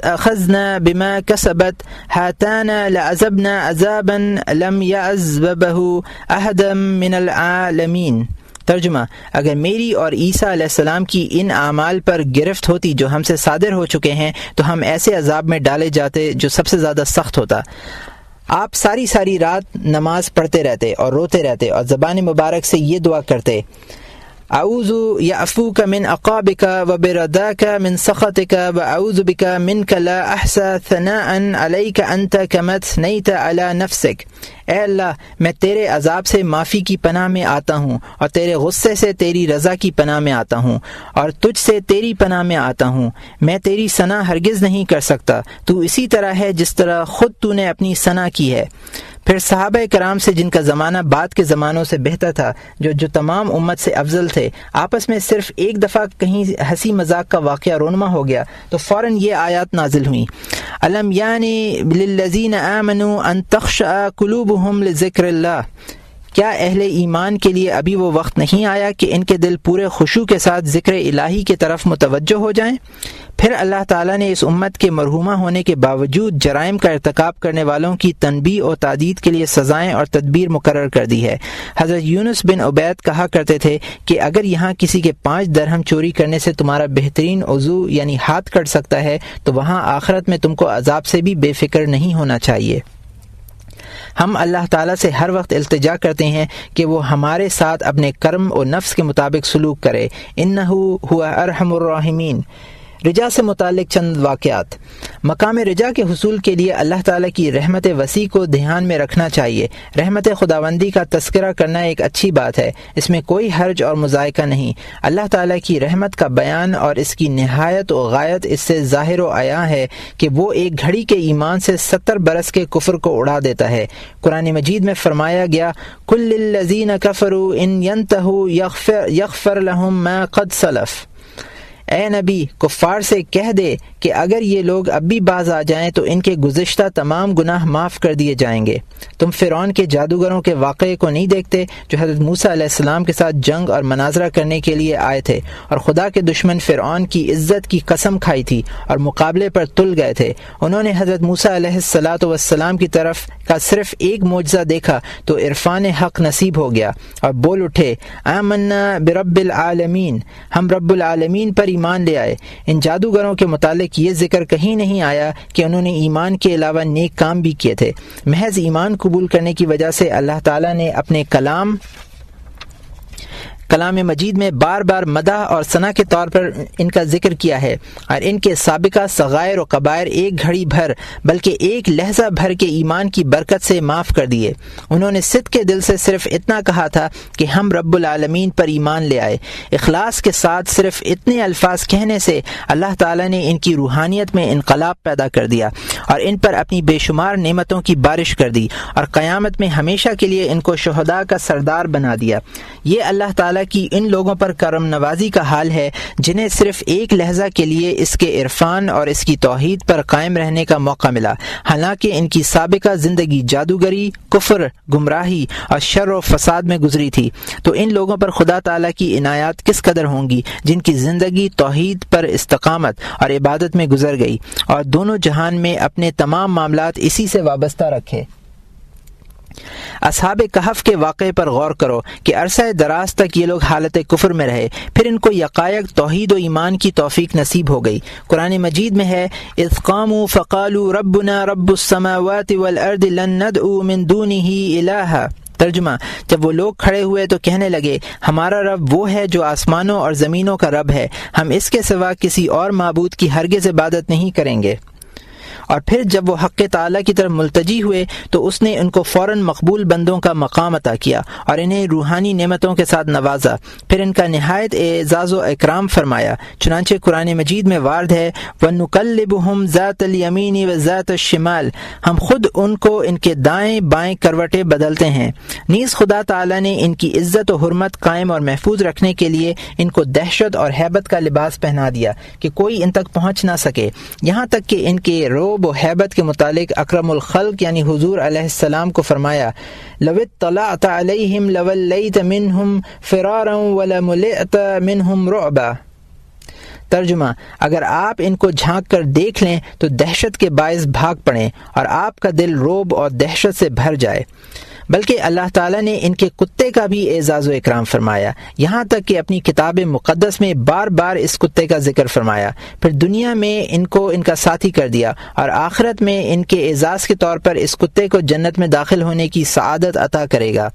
اخذنا بما کسبت ہاتانا لعذبنا عذابا لم یعذبه احد من العالمین۔ ترجمہ، اگر میری اور عیسیٰ علیہ السلام کی ان اعمال پر گرفت ہوتی جو ہم سے صادر ہو چکے ہیں تو ہم ایسے عذاب میں ڈالے جاتے جو سب سے زیادہ سخت ہوتا۔ آپ ساری رات نماز پڑھتے رہتے اور روتے رہتے اور زبان مبارک سے یہ دعا کرتے، اعوذ یعفوک من عقابک وبرداک من سخطک واعوذ بک منک لا احصی ثناء علیک انت کما اثنیت علی نفسک۔ اے اللہ، میں تیرے عذاب سے معافی کی پناہ میں آتا ہوں اور تیرے غصے سے تیری رضا کی پناہ میں آتا ہوں اور تجھ سے تیری پناہ میں آتا ہوں۔ میں تیری ثنا ہرگز نہیں کر سکتا، تو اسی طرح ہے جس طرح خود تو نے اپنی ثنا کی ہے۔ پھر صحابہ کرام سے جن کا زمانہ بعد کے زمانوں سے بہتر تھا، جو تمام امت سے افضل تھے، آپس میں صرف ایک دفعہ کہیں ہنسی مذاق کا واقعہ رونما ہو گیا تو فوراً یہ آیات نازل ہوئیں، الم یعنی للذین آمنوا ان تخشع قلوبہم لذکر اللہ۔ کیا اہل ایمان کے لیے ابھی وہ وقت نہیں آیا کہ ان کے دل پورے خشوع کے ساتھ ذکر الہی کی طرف متوجہ ہو جائیں؟ پھر اللہ تعالیٰ نے اس امت کے مرحومہ ہونے کے باوجود جرائم کا ارتکاب کرنے والوں کی تنبیہ اور تعدید کے لیے سزائیں اور تدبیر مقرر کر دی ہے۔ حضرت یونس بن عبید کہا کرتے تھے کہ اگر یہاں کسی کے 5 درہم چوری کرنے سے تمہارا بہترین عضو یعنی ہاتھ کٹ سکتا ہے تو وہاں آخرت میں تم کو عذاب سے بھی بے فکر نہیں ہونا چاہیے۔ ہم اللہ تعالیٰ سے ہر وقت التجا کرتے ہیں کہ وہ ہمارے ساتھ اپنے کرم اور نفس کے مطابق سلوک کرے، انہ ہوا ارحم الراحمین۔ رجا سے متعلق چند واقعات۔ مقام رجا کے حصول کے لیے اللہ تعالیٰ کی رحمت وسیع کو دھیان میں رکھنا چاہیے۔ رحمت خداوندی کا تذکرہ کرنا ایک اچھی بات ہے، اس میں کوئی حرج اور مذائقہ نہیں۔ اللہ تعالیٰ کی رحمت کا بیان اور اس کی نہایت و غایت اس سے ظاہر و عیاں ہے کہ وہ ایک گھڑی کے ایمان سے 70 برس کے کفر کو اڑا دیتا ہے۔ قرآن مجید میں فرمایا گیا، کل للذین کفروا ان ینتہوا یغفر لہم ما قد سلف۔ اے نبی، کفار سے کہہ دے کہ اگر یہ لوگ اب بھی باز آ جائیں تو ان کے گزشتہ تمام گناہ معاف کر دیے جائیں گے۔ تم فرعون کے جادوگروں کے واقعے کو نہیں دیکھتے جو حضرت موسیٰ علیہ السلام کے ساتھ جنگ اور مناظرہ کرنے کے لیے آئے تھے اور خدا کے دشمن فرعون کی عزت کی قسم کھائی تھی اور مقابلے پر تل گئے تھے۔ انہوں نے حضرت موسیٰ علیہ السلام کی طرف کا صرف ایک معجزہ دیکھا تو عرفان حق نصیب ہو گیا اور بول اٹھے، آمنا برب العالمین، ہم رب العالمین پر ایمان لے آئے۔ ان جادوگروں کے متعلق یہ ذکر کہیں نہیں آیا کہ انہوں نے ایمان کے علاوہ نیک کام بھی کیے تھے۔ محض ایمان قبول کرنے کی وجہ سے اللہ تعالیٰ نے اپنے کلام مجید میں بار بار مدح اور ثنا کے طور پر ان کا ذکر کیا ہے، اور ان کے سابقہ صغائر و کبائر ایک گھڑی بھر بلکہ ایک لحظہ بھر کے ایمان کی برکت سے معاف کر دیے۔ انہوں نے صدق کے دل سے صرف اتنا کہا تھا کہ ہم رب العالمین پر ایمان لے آئے۔ اخلاص کے ساتھ صرف اتنے الفاظ کہنے سے اللہ تعالیٰ نے ان کی روحانیت میں انقلاب پیدا کر دیا اور ان پر اپنی بے شمار نعمتوں کی بارش کر دی اور قیامت میں ہمیشہ کے لیے ان کو شہداء کا سردار بنا دیا۔ یہ اللہ تعالیٰ کی ان لوگوں پر کرم نوازی کا حال ہے جنہیں صرف ایک لحظہ کے لیے اس کے عرفان اور اس کی توحید پر قائم رہنے کا موقع ملا، حالانکہ ان کی سابقہ زندگی جادوگری، کفر، گمراہی اور شر و فساد میں گزری تھی۔ تو ان لوگوں پر خدا تعالیٰ کی عنایات کس قدر ہوں گی جن کی زندگی توحید پر استقامت اور عبادت میں گزر گئی اور دونوں جہان میں اپنے تمام معاملات اسی سے وابستہ رکھے۔ اصحاب کہف کے واقعے پر غور کرو کہ عرصہ دراز تک یہ لوگ حالت کفر میں رہے، پھر ان کو یکایک توحید و ایمان کی توفیق نصیب ہو گئی۔ قرآن مجید میں ہے، اذ قاموا فقالوا ربنا رب السماوات والارض لن ندعو من دونه الہا۔ ترجمہ، جب وہ لوگ کھڑے ہوئے تو کہنے لگے، ہمارا رب وہ ہے جو آسمانوں اور زمینوں کا رب ہے، ہم اس کے سوا کسی اور معبود کی ہرگز عبادت نہیں کریں گے۔ اور پھر جب وہ حق تعالیٰ کی طرف ملتجی ہوئے تو اس نے ان کو فوراً مقبول بندوں کا مقام عطا کیا اور انہیں روحانی نعمتوں کے ساتھ نوازا، پھر ان کا نہایت اعزاز و اکرام فرمایا۔ چنانچہ قرآن مجید میں وارد ہے، وَنُقَلِّبُهُمْ ذَاتَ الْيَمِينِ وَذَاتَ الشِّمَالِ، ہم خود ان کو ان کے دائیں بائیں کروٹیں بدلتے ہیں۔ نیز خدا تعالیٰ نے ان کی عزت و حرمت قائم اور محفوظ رکھنے کے لیے ان کو دہشت اور ہیبت کا لباس پہنا دیا کہ کوئی ان تک پہنچ نہ سکے، یہاں تک کہ ان کے روب و ہیبت کے متعلق اکرم الخلق یعنی حضور علیہ السلام کو فرمایا، لو اطلعت علیہم لولیت منہم فرارا ولملئت منہم رعبا۔ ترجمہ: اگر آپ ان کو جھانک کر دیکھ لیں تو دہشت کے باعث بھاگ پڑیں اور آپ کا دل رعب اور دہشت سے بھر جائے۔ بلکہ اللہ تعالیٰ نے ان کے کتے کا بھی اعزاز و اکرام فرمایا، یہاں تک کہ اپنی کتاب مقدس میں بار بار اس کتے کا ذکر فرمایا۔ پھر دنیا میں ان کو ان کا ساتھی کر دیا اور آخرت میں ان کے اعزاز کے طور پر اس کتے کو جنت میں داخل ہونے کی سعادت عطا کرے گا۔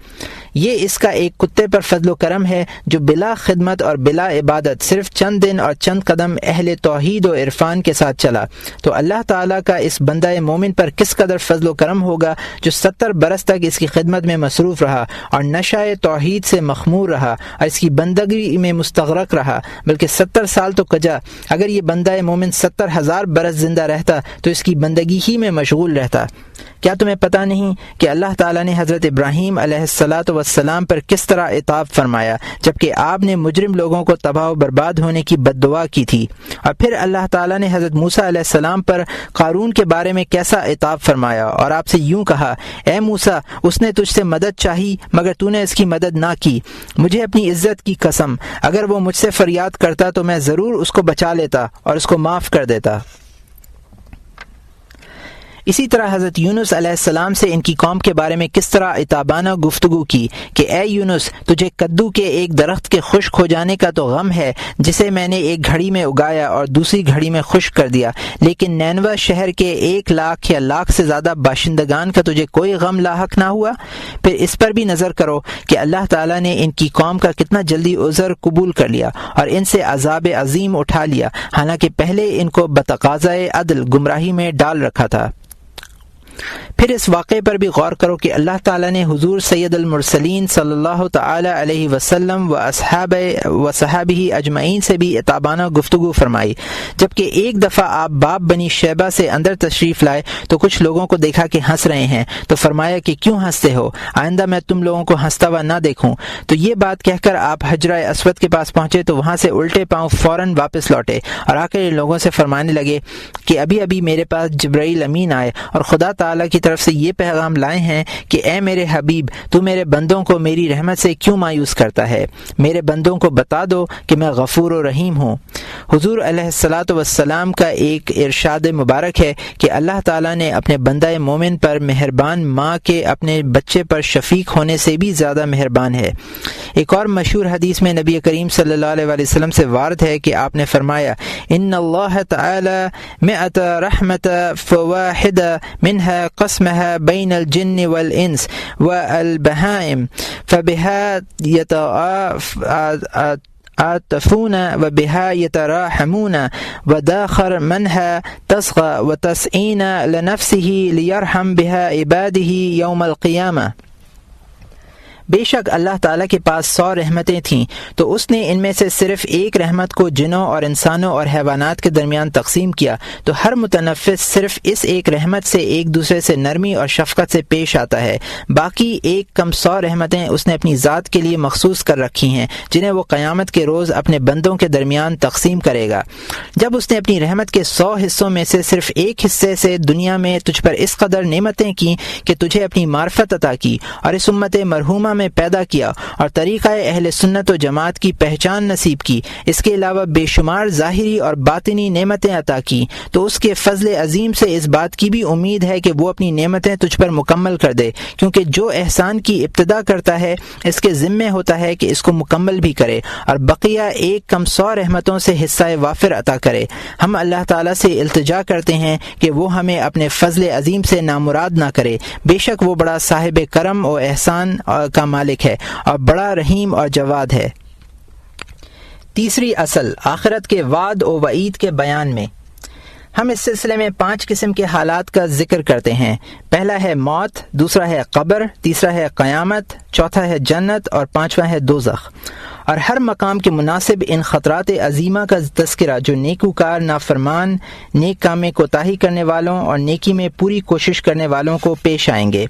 یہ اس کا ایک کتے پر فضل و کرم ہے جو بلا خدمت اور بلا عبادت صرف چند دن اور چند قدم اہل توحید و عرفان کے ساتھ چلا، تو اللہ تعالیٰ کا اس بندہ مومن پر کس قدر فضل و کرم ہوگا جو 70 برس تک اس کی خدمت میں مصروف رہا اور نشہ توحید سے مخمور رہا اور اس کی بندگی میں مستغرق رہا، بلکہ 70 سال تو کجا، اگر یہ بندہ مومن 70,000 برس زندہ رہتا تو اس کی بندگی ہی میں مشغول رہتا۔ کیا تمہیں پتہ نہیں کہ اللہ تعالیٰ نے حضرت ابراہیم علیہ السلام پر کس طرح عتاب فرمایا جبکہ آپ نے مجرم لوگوں کو تباہ و برباد ہونے کی بد دعا کی تھی؟ اور پھر اللہ تعالیٰ نے حضرت موسیٰ علیہ السلام پر قارون کے بارے میں کیسا عتاب فرمایا اور آپ سے یوں کہا: اے موسیٰ، اس نے تجھ سے مدد چاہی مگر تو نے اس کی مدد نہ کی۔ مجھے اپنی عزت کی قسم، اگر وہ مجھ سے فریاد کرتا تو میں ضرور اس کو بچا لیتا اور اس کو معاف کر دیتا۔ اسی طرح حضرت یونس علیہ السلام سے ان کی قوم کے بارے میں کس طرح عتابانہ گفتگو کی کہ اے یونس، تجھے کدو کے ایک درخت کے خشک ہو جانے کا تو غم ہے جسے میں نے ایک گھڑی میں اگایا اور دوسری گھڑی میں خشک کر دیا، لیکن نینوا شہر کے 1 لاکھ یا لاکھ سے زیادہ باشندگان کا تجھے کوئی غم لاحق نہ ہوا۔ پھر اس پر بھی نظر کرو کہ اللہ تعالیٰ نے ان کی قوم کا کتنا جلدی عذر قبول کر لیا اور ان سے عذاب عظیم اٹھا لیا، حالانکہ پہلے ان کو بتقاضۂ عدل گمراہی میں ڈال رکھا تھا۔ پھر اس واقعے پر بھی غور کرو کہ اللہ تعالیٰ نے حضور سید المرسلین صلی اللہ تعالی علیہ وسلم و صحابہ اجمعین سے بھی عتابانہ گفتگو فرمائی۔ جبکہ ایک دفعہ آپ باب بنی شیبہ سے اندر تشریف لائے تو کچھ لوگوں کو دیکھا کہ ہنس رہے ہیں، تو فرمایا کہ کیوں ہنستے ہو؟ آئندہ میں تم لوگوں کو ہنستا ہوا نہ دیکھوں۔ تو یہ بات کہہ کر آپ حجرہ اسود کے پاس پہنچے تو وہاں سے الٹے پاؤں فوراً واپس لوٹے اور آ کر لوگوں سے فرمانے لگے کہ ابھی ابھی میرے پاس جبرائیل امین آئے اور خدا تعالیٰ کی طرف سے یہ پیغام لائے ہیں کہ اے میرے حبیب، تو میرے بندوں کو میری رحمت سے کیوں مایوس کرتا ہے؟ میرے بندوں کو بتا دو کہ میں غفور و رحیم ہوں۔ حضور علیہ السلام کا ایک ارشاد مبارک ہے کہ اللہ تعالیٰ نے اپنے بندہ مومن پر مہربان ماں کے اپنے بچے پر شفیق ہونے سے بھی زیادہ مہربان ہے۔ ایک اور مشہور حدیث میں نبی کریم صلی اللہ علیہ وسلم سے وارد ہے کہ آپ نے فرمایا: ان اللہ تعالی مئۃ رحمت فواحد منها قسمها بین الجن والانس والبہائم فبها يتعاطفون وبها يتراحمون وداخر منها تصغى وتسعين لنفسه ليرحم بها عباده يوم القيامة۔ بے شک اللہ تعالیٰ کے پاس 100 رحمتیں تھیں تو اس نے ان میں سے صرف ایک رحمت کو جنوں اور انسانوں اور حیوانات کے درمیان تقسیم کیا، تو ہر متنفس صرف اس ایک رحمت سے ایک دوسرے سے نرمی اور شفقت سے پیش آتا ہے۔ باقی ایک کم 100 رحمتیں اس نے اپنی ذات کے لیے مخصوص کر رکھی ہیں جنہیں وہ قیامت کے روز اپنے بندوں کے درمیان تقسیم کرے گا۔ جب اس نے اپنی رحمت کے 100 حصوں میں سے صرف ایک حصے سے دنیا میں تجھ پر اس قدر نعمتیں کی کہ تجھے اپنی معرفت عطا کی اور اس امت مرحومہ میں پیدا کیا اور طریقہ اہل سنت و جماعت کی پہچان نصیب کی، اس کے علاوہ بے شمار ظاہری اور باطنی نعمتیں عطا کی، تو اس کے فضل عظیم سے اس بات کی بھی امید ہے کہ وہ اپنی نعمتیں تجھ پر مکمل کر دے، کیونکہ جو احسان کی ابتدا کرتا ہے اس کے ذمے ہوتا ہے کہ اس کو مکمل بھی کرے اور بقیہ ایک کم 100 رحمتوں سے حصہ وافر عطا کرے۔ ہم اللہ تعالیٰ سے التجا کرتے ہیں کہ وہ ہمیں اپنے فضل عظیم سے نامراد نہ کرے، بے شک وہ بڑا صاحب کرم و احسان کا مالک ہے اور بڑا رحیم اور جواد ہے۔ تیسری اصل، آخرت کے وعد و وعید کے بیان میں ہم اس سلسلے میں 5 قسم کے حالات کا ذکر کرتے ہیں۔ پہلا ہے موت، دوسرا ہے قبر، تیسرا ہے قیامت، چوتھا ہے جنت اور 5واں ہے دوزخ۔ اور ہر مقام کے مناسب ان خطرات عظیمہ کا تذکرہ جو نیکوکار نافرمان، نیک کام میں کوتاہی کرنے والوں اور نیکی میں پوری کوشش کرنے والوں کو پیش آئیں گے۔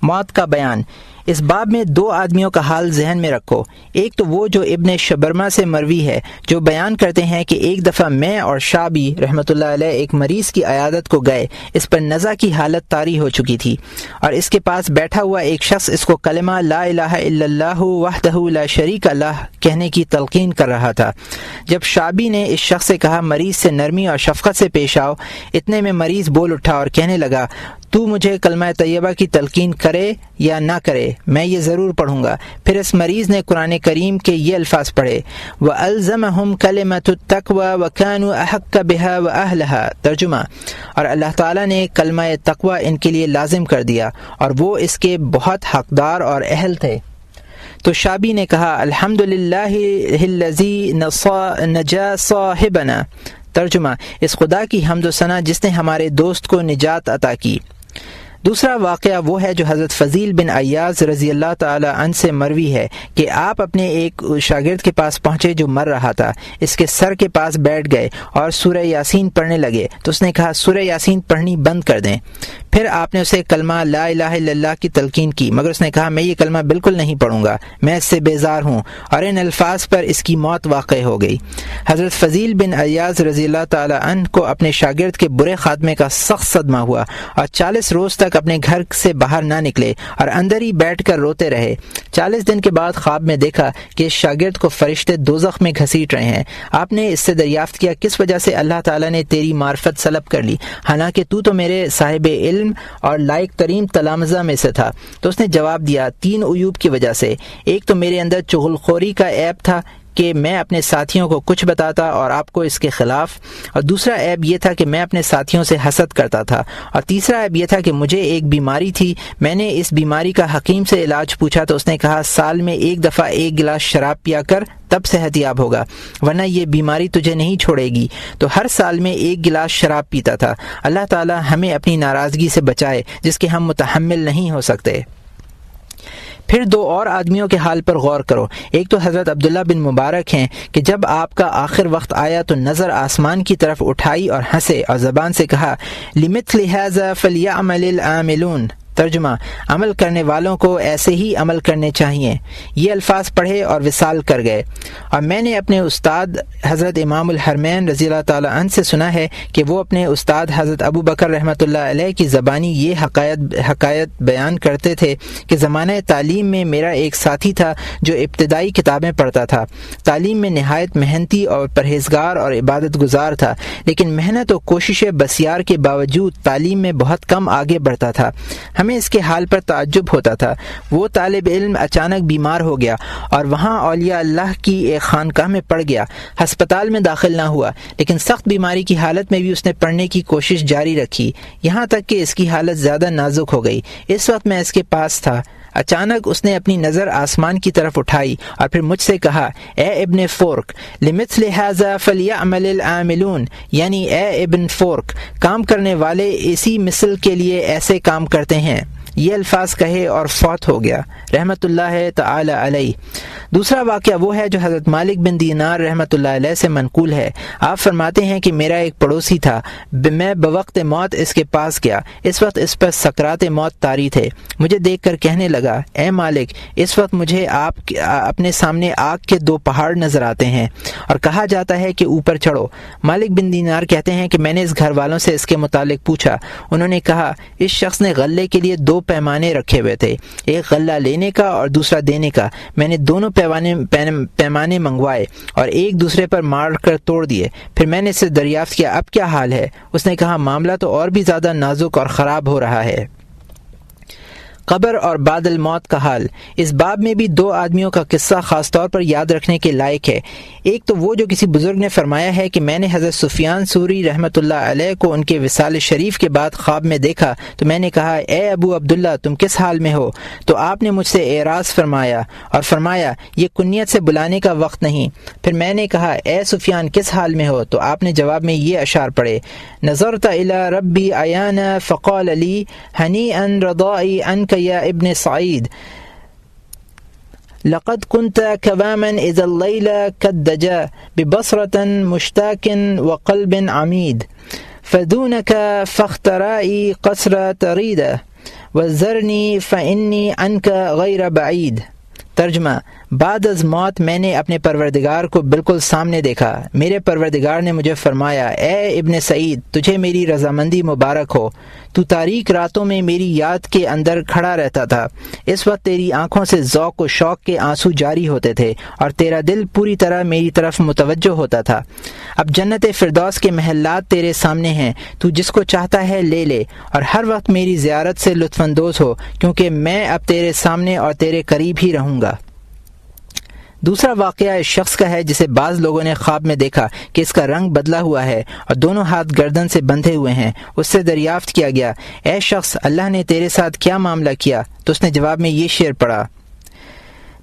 موت کا بیان، اس باب میں دو آدمیوں کا حال ذہن میں رکھو۔ ایک تو وہ جو ابن شبرمہ سے مروی ہے، جو بیان کرتے ہیں کہ ایک دفعہ میں اور شعبی رحمۃ اللہ علیہ ایک مریض کی عیادت کو گئے، اس پر نزع کی حالت طاری ہو چکی تھی، اور اس کے پاس بیٹھا ہوا ایک شخص اس کو کلمہ لا الہ الا اللہ وحدہ لا شریک لہ کہنے کی تلقین کر رہا تھا۔ جب شعبی نے اس شخص سے کہا مریض سے نرمی اور شفقت سے پیش آؤ، اتنے میں مریض بول اٹھا اور کہنے لگا تو مجھے کلمہ طیبہ کی تلقین کرے یا نہ کرے میں یہ ضرور پڑھوں گا۔ پھر اس مریض نے قرآن کریم کے یہ الفاظ پڑھے وَأَلْزَمَهُمْ كَلِمَةُ التَّقْوَى وَكَانُوا أَحَقَّ بِهَا وَأَهْلَهَا۔ ترجمہ، اور اللہ تعالیٰ نے کلمہ تقوی ان کے لیے لازم کر دیا اور وہ اس کے بہت حقدار اور اہل تھے۔ تو شعبی نے کہا الحمدللہ الذی نجا صاحبنا۔ ترجمہ، اس خدا کی حمد و ثنا جس نے ہمارے دوست کو نجات عطا کی۔ دوسرا واقعہ وہ ہے جو حضرت فضیل بن عیاض رضی اللہ تعالی عنہ سے مروی ہے کہ آپ اپنے ایک شاگرد کے پاس پہنچے جو مر رہا تھا، اس کے سر کے پاس بیٹھ گئے اور سورہ یاسین پڑھنے لگے تو اس نے کہا سورہ یاسین پڑھنی بند کر دیں۔ پھر آپ نے اسے کلمہ لا الہ الا اللہ کی تلقین کی، مگر اس نے کہا میں یہ کلمہ بالکل نہیں پڑھوں گا، میں اس سے بیزار ہوں، اور ان الفاظ پر اس کی موت واقع ہو گئی۔ حضرت فضیل بن عیاض رضی اللہ تعالی عنہ کو اپنے شاگرد کے برے خاتمے کا سخت صدمہ ہوا اور 40 روز تک اپنے گھر سے باہر نہ نکلے اور اندر ہی بیٹھ کر روتے رہے۔ 40 دن کے بعد خواب میں دیکھا کہ اس شاگرد کو فرشتے دوزخ میں گھسیٹ رہے ہیں۔ آپ نے اس سے دریافت کیا کس وجہ سے اللہ تعالیٰ نے تیری معرفت سلب کر لی، حالانکہ تو میرے صاحب علم اور لائق ترین تلامذہ میں سے تھا؟ تو اس نے جواب دیا 3 عیوب کی وجہ سے۔ ایک تو میرے اندر چغل خوری کا عیب تھا کہ میں اپنے ساتھیوں کو کچھ بتاتا اور آپ کو اس کے خلاف، اور دوسرا عیب یہ تھا کہ میں اپنے ساتھیوں سے حسد کرتا تھا، اور تیسرا عیب یہ تھا کہ مجھے ایک بیماری تھی۔ میں نے اس بیماری کا حکیم سے علاج پوچھا تو اس نے کہا سال میں 1 دفعہ 1 گلاس شراب پیا کر تب صحت یاب ہوگا، ورنہ یہ بیماری تجھے نہیں چھوڑے گی۔ تو ہر سال میں 1 گلاس شراب پیتا تھا۔ اللہ تعالی ہمیں اپنی ناراضگی سے بچائے جس کے ہم متحمل نہیں ہو سکتے۔ پھر 2 اور آدمیوں کے حال پر غور کرو۔ ایک تو حضرت عبداللہ بن مبارک ہیں کہ جب آپ کا آخر وقت آیا تو نظر آسمان کی طرف اٹھائی اور ہنسے اور زبان سے کہا لِمِثْلِ هَذَا فَلْيَعْمَلِ الْعَامِلُونَ۔ ترجمہ، عمل کرنے والوں کو ایسے ہی عمل کرنے چاہیے۔ یہ الفاظ پڑھے اور وصال کر گئے۔ اور میں نے اپنے استاد حضرت امام الحرمین رضی اللہ تعالی عنہ سے سنا ہے کہ وہ اپنے استاد حضرت ابو بکر رحمۃ اللہ علیہ کی زبانی یہ حکایت بیان کرتے تھے کہ زمانہ تعلیم میں میرا ایک ساتھی تھا جو ابتدائی کتابیں پڑھتا تھا، تعلیم میں نہایت محنتی اور پرہیزگار اور عبادت گزار تھا، لیکن محنت و کوشش بسیار کے باوجود تعلیم میں بہت کم آگے بڑھتا تھا۔ ہمیں اس کے حال پر تعجب ہوتا تھا۔ وہ طالب علم اچانک بیمار ہو گیا اور وہاں اولیاء اللہ کی ایک خانقاہ میں پڑ گیا۔ ہسپتال میں داخل نہ ہوا، لیکن سخت بیماری کی حالت میں بھی اس نے پڑھنے کی کوشش جاری رکھی، یہاں تک کہ اس کی حالت زیادہ نازک ہو گئی۔ اس وقت میں اس کے پاس تھا۔ اچانک اس نے اپنی نظر آسمان کی طرف اٹھائی اور پھر مجھ سے کہا اے ابن فورک لِمِثْلِ هَذَا فَلْيَعْمَلِ الْعَامِلُونَ، یعنی اے ابن فورک، کام کرنے والے اسی مثل کے لیے ایسے کام کرتے ہیں۔ یہ الفاظ کہے اور فوت ہو گیا رحمۃ اللہ تعالی علیہ۔ دوسرا واقعہ وہ ہے جو حضرت مالک بن دینار رحمۃ اللہ علیہ سے منقول ہے۔ آپ فرماتے ہیں کہ میرا ایک پڑوسی تھا، میں بوقت موت اس کے پاس گیا، اس وقت اس پر سکرات موت طاری تھے۔ مجھے دیکھ کر کہنے لگا اے مالک، اس وقت مجھے آپ اپنے سامنے آگ کے 2 پہاڑ نظر آتے ہیں اور کہا جاتا ہے کہ اوپر چڑھو۔ مالک بن دینار کہتے ہیں کہ میں نے اس گھر والوں سے اس کے متعلق پوچھا، انہوں نے کہا اس شخص نے غلے کے لیے 2 پیمانے رکھے ہوئے تھے، ایک غلہ لینے کا اور دوسرا دینے کا۔ میں نے دونوں پیمانے منگوائے اور ایک دوسرے پر مار کر توڑ دیے۔ پھر میں نے اس سے دریافت کیا اب کیا حال ہے؟ اس نے کہا معاملہ تو اور بھی زیادہ نازک اور خراب ہو رہا ہے۔ قبر اور بعد الموت کا حال۔ اس باب میں بھی 2 آدمیوں کا قصہ خاص طور پر یاد رکھنے کے لائق ہے۔ ایک تو وہ جو کسی بزرگ نے فرمایا ہے کہ میں نے حضرت سفیان ثوری رحمۃ اللہ علیہ کو ان کے وصال شریف کے بعد خواب میں دیکھا تو میں نے کہا اے ابو عبداللہ تم کس حال میں ہو؟ تو آپ نے مجھ سے اعراض فرمایا اور فرمایا یہ کنیت سے بلانے کا وقت نہیں۔ پھر میں نے کہا اے سفیان کس حال میں ہو؟ تو آپ نے جواب میں یہ اشعار پڑھے نظرت الی ربی عیانا فقال لی ہنیئا رضائی عنک یا ابن سعید لقد كنت كواما اذا الليل كالدجا ببصرة مشتاق وقلب عميد فدونك فاخترائي قصر تريد وَذَرْنِي فَإِنِّي عَنْكَ غَيْرَ بَعِيدٍ۔ ترجمہ، بعد از موت میں نے اپنے پروردگار کو بالکل سامنے دیکھا۔ میرے پروردگار نے مجھے فرمایا، اے ابن سعید، تجھے میری رضامندی مبارک ہو۔ تو تاریک راتوں میں میری یاد کے اندر کھڑا رہتا تھا۔ اس وقت تیری آنکھوں سے ذوق و شوق کے آنسو جاری ہوتے تھے اور تیرا دل پوری طرح میری طرف متوجہ ہوتا تھا۔ اب جنت فردوس کے محلات تیرے سامنے ہیں، تو جس کو چاہتا ہے لے لے، اور ہر وقت میری زیارت سے لطف اندوز ہو، کیونکہ میں اب تیرے سامنے اور تیرے قریب ہی رہوں گا۔ دوسرا واقعہ اس شخص کا ہے جسے بعض لوگوں نے خواب میں دیکھا کہ اس کا رنگ بدلا ہوا ہے اور دونوں ہاتھ گردن سے بندھے ہوئے ہیں۔ اس سے دریافت کیا گیا، اے شخص، اللہ نے تیرے ساتھ کیا معاملہ کیا؟ تو اس نے جواب میں یہ شعر پڑھا،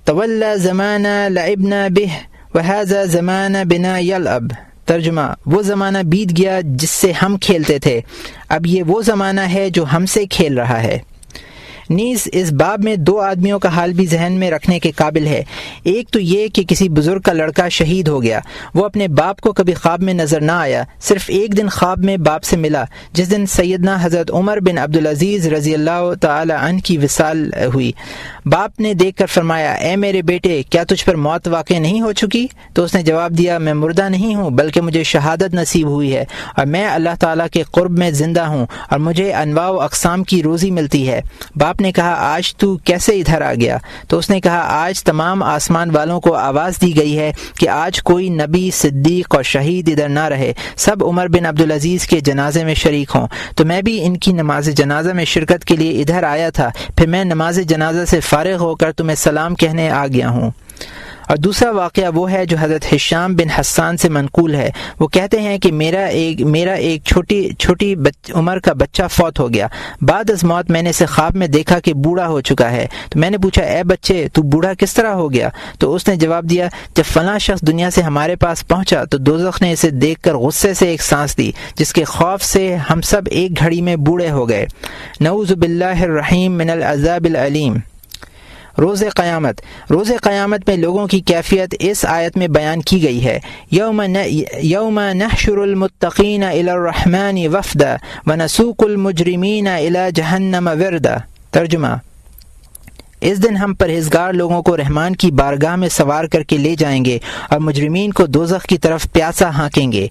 تولا زمانہ لعبنا بہ وہذا زمانہ بنا یلعب۔ ترجمہ، وہ زمانہ بیت گیا جس سے ہم کھیلتے تھے، اب یہ وہ زمانہ ہے جو ہم سے کھیل رہا ہے۔ نیز اس باب میں دو آدمیوں کا حال بھی ذہن میں رکھنے کے قابل ہے۔ ایک تو یہ کہ کسی بزرگ کا لڑکا شہید ہو گیا، وہ اپنے باپ کو کبھی خواب میں نظر نہ آیا، صرف ایک دن خواب میں باپ سے ملا، جس دن سیدنا حضرت عمر بن عبدالعزیز رضی اللہ تعالی عنہ کی وصال ہوئی۔ باپ نے دیکھ کر فرمایا، اے میرے بیٹے، کیا تجھ پر موت واقع نہیں ہو چکی؟ تو اس نے جواب دیا، میں مردہ نہیں ہوں، بلکہ مجھے شہادت نصیب ہوئی ہے، اور میں اللہ تعالیٰ کے قرب میں زندہ ہوں، اور مجھے انواع و اقسام کی روزی ملتی ہے۔ باپ نے کہا، آج تو کیسے ادھر آ گیا؟ تو اس نے کہا، آج تمام آسمان والوں کو آواز دی گئی ہے کہ آج کوئی نبی، صدیق اور شہید ادھر نہ رہے، سب عمر بن عبدالعزیز کے جنازے میں شریک ہوں، تو میں بھی ان کی نماز جنازہ میں شرکت کے لیے ادھر آیا تھا، پھر میں نماز جنازہ سے فارغ ہو کر تمہیں سلام کہنے آ گیا ہوں۔ اور دوسرا واقعہ وہ ہے جو حضرت ہشام بن حسان سے منقول ہے۔ وہ کہتے ہیں کہ میرا ایک چھوٹی عمر کا بچہ فوت ہو گیا۔ بعد از موت میں نے اسے خواب میں دیکھا کہ بوڑھا ہو چکا ہے، تو میں نے پوچھا، اے بچے، تو بوڑھا کس طرح ہو گیا؟ تو اس نے جواب دیا، جب فلاں شخص دنیا سے ہمارے پاس پہنچا تو دوزخ نے اسے دیکھ کر غصے سے ایک سانس دی، جس کے خوف سے ہم سب ایک گھڑی میں بوڑھے ہو گئے۔ نعوذ باللہ الرحیم من العذاب العلیم۔ روز قیامت میں لوگوں کی کیفیت اس آیت میں بیان کی گئی ہے، یوم نحشر المتقین الی الرحمن وفدا ونسوق المجرمین الی جہنم وردا۔ ترجمہ، اس دن ہم پرہیزگار لوگوں کو رحمان کی بارگاہ میں سوار کر کے لے جائیں گے اور مجرمین کو دوزخ کی طرف پیاسا ہانکیں گے۔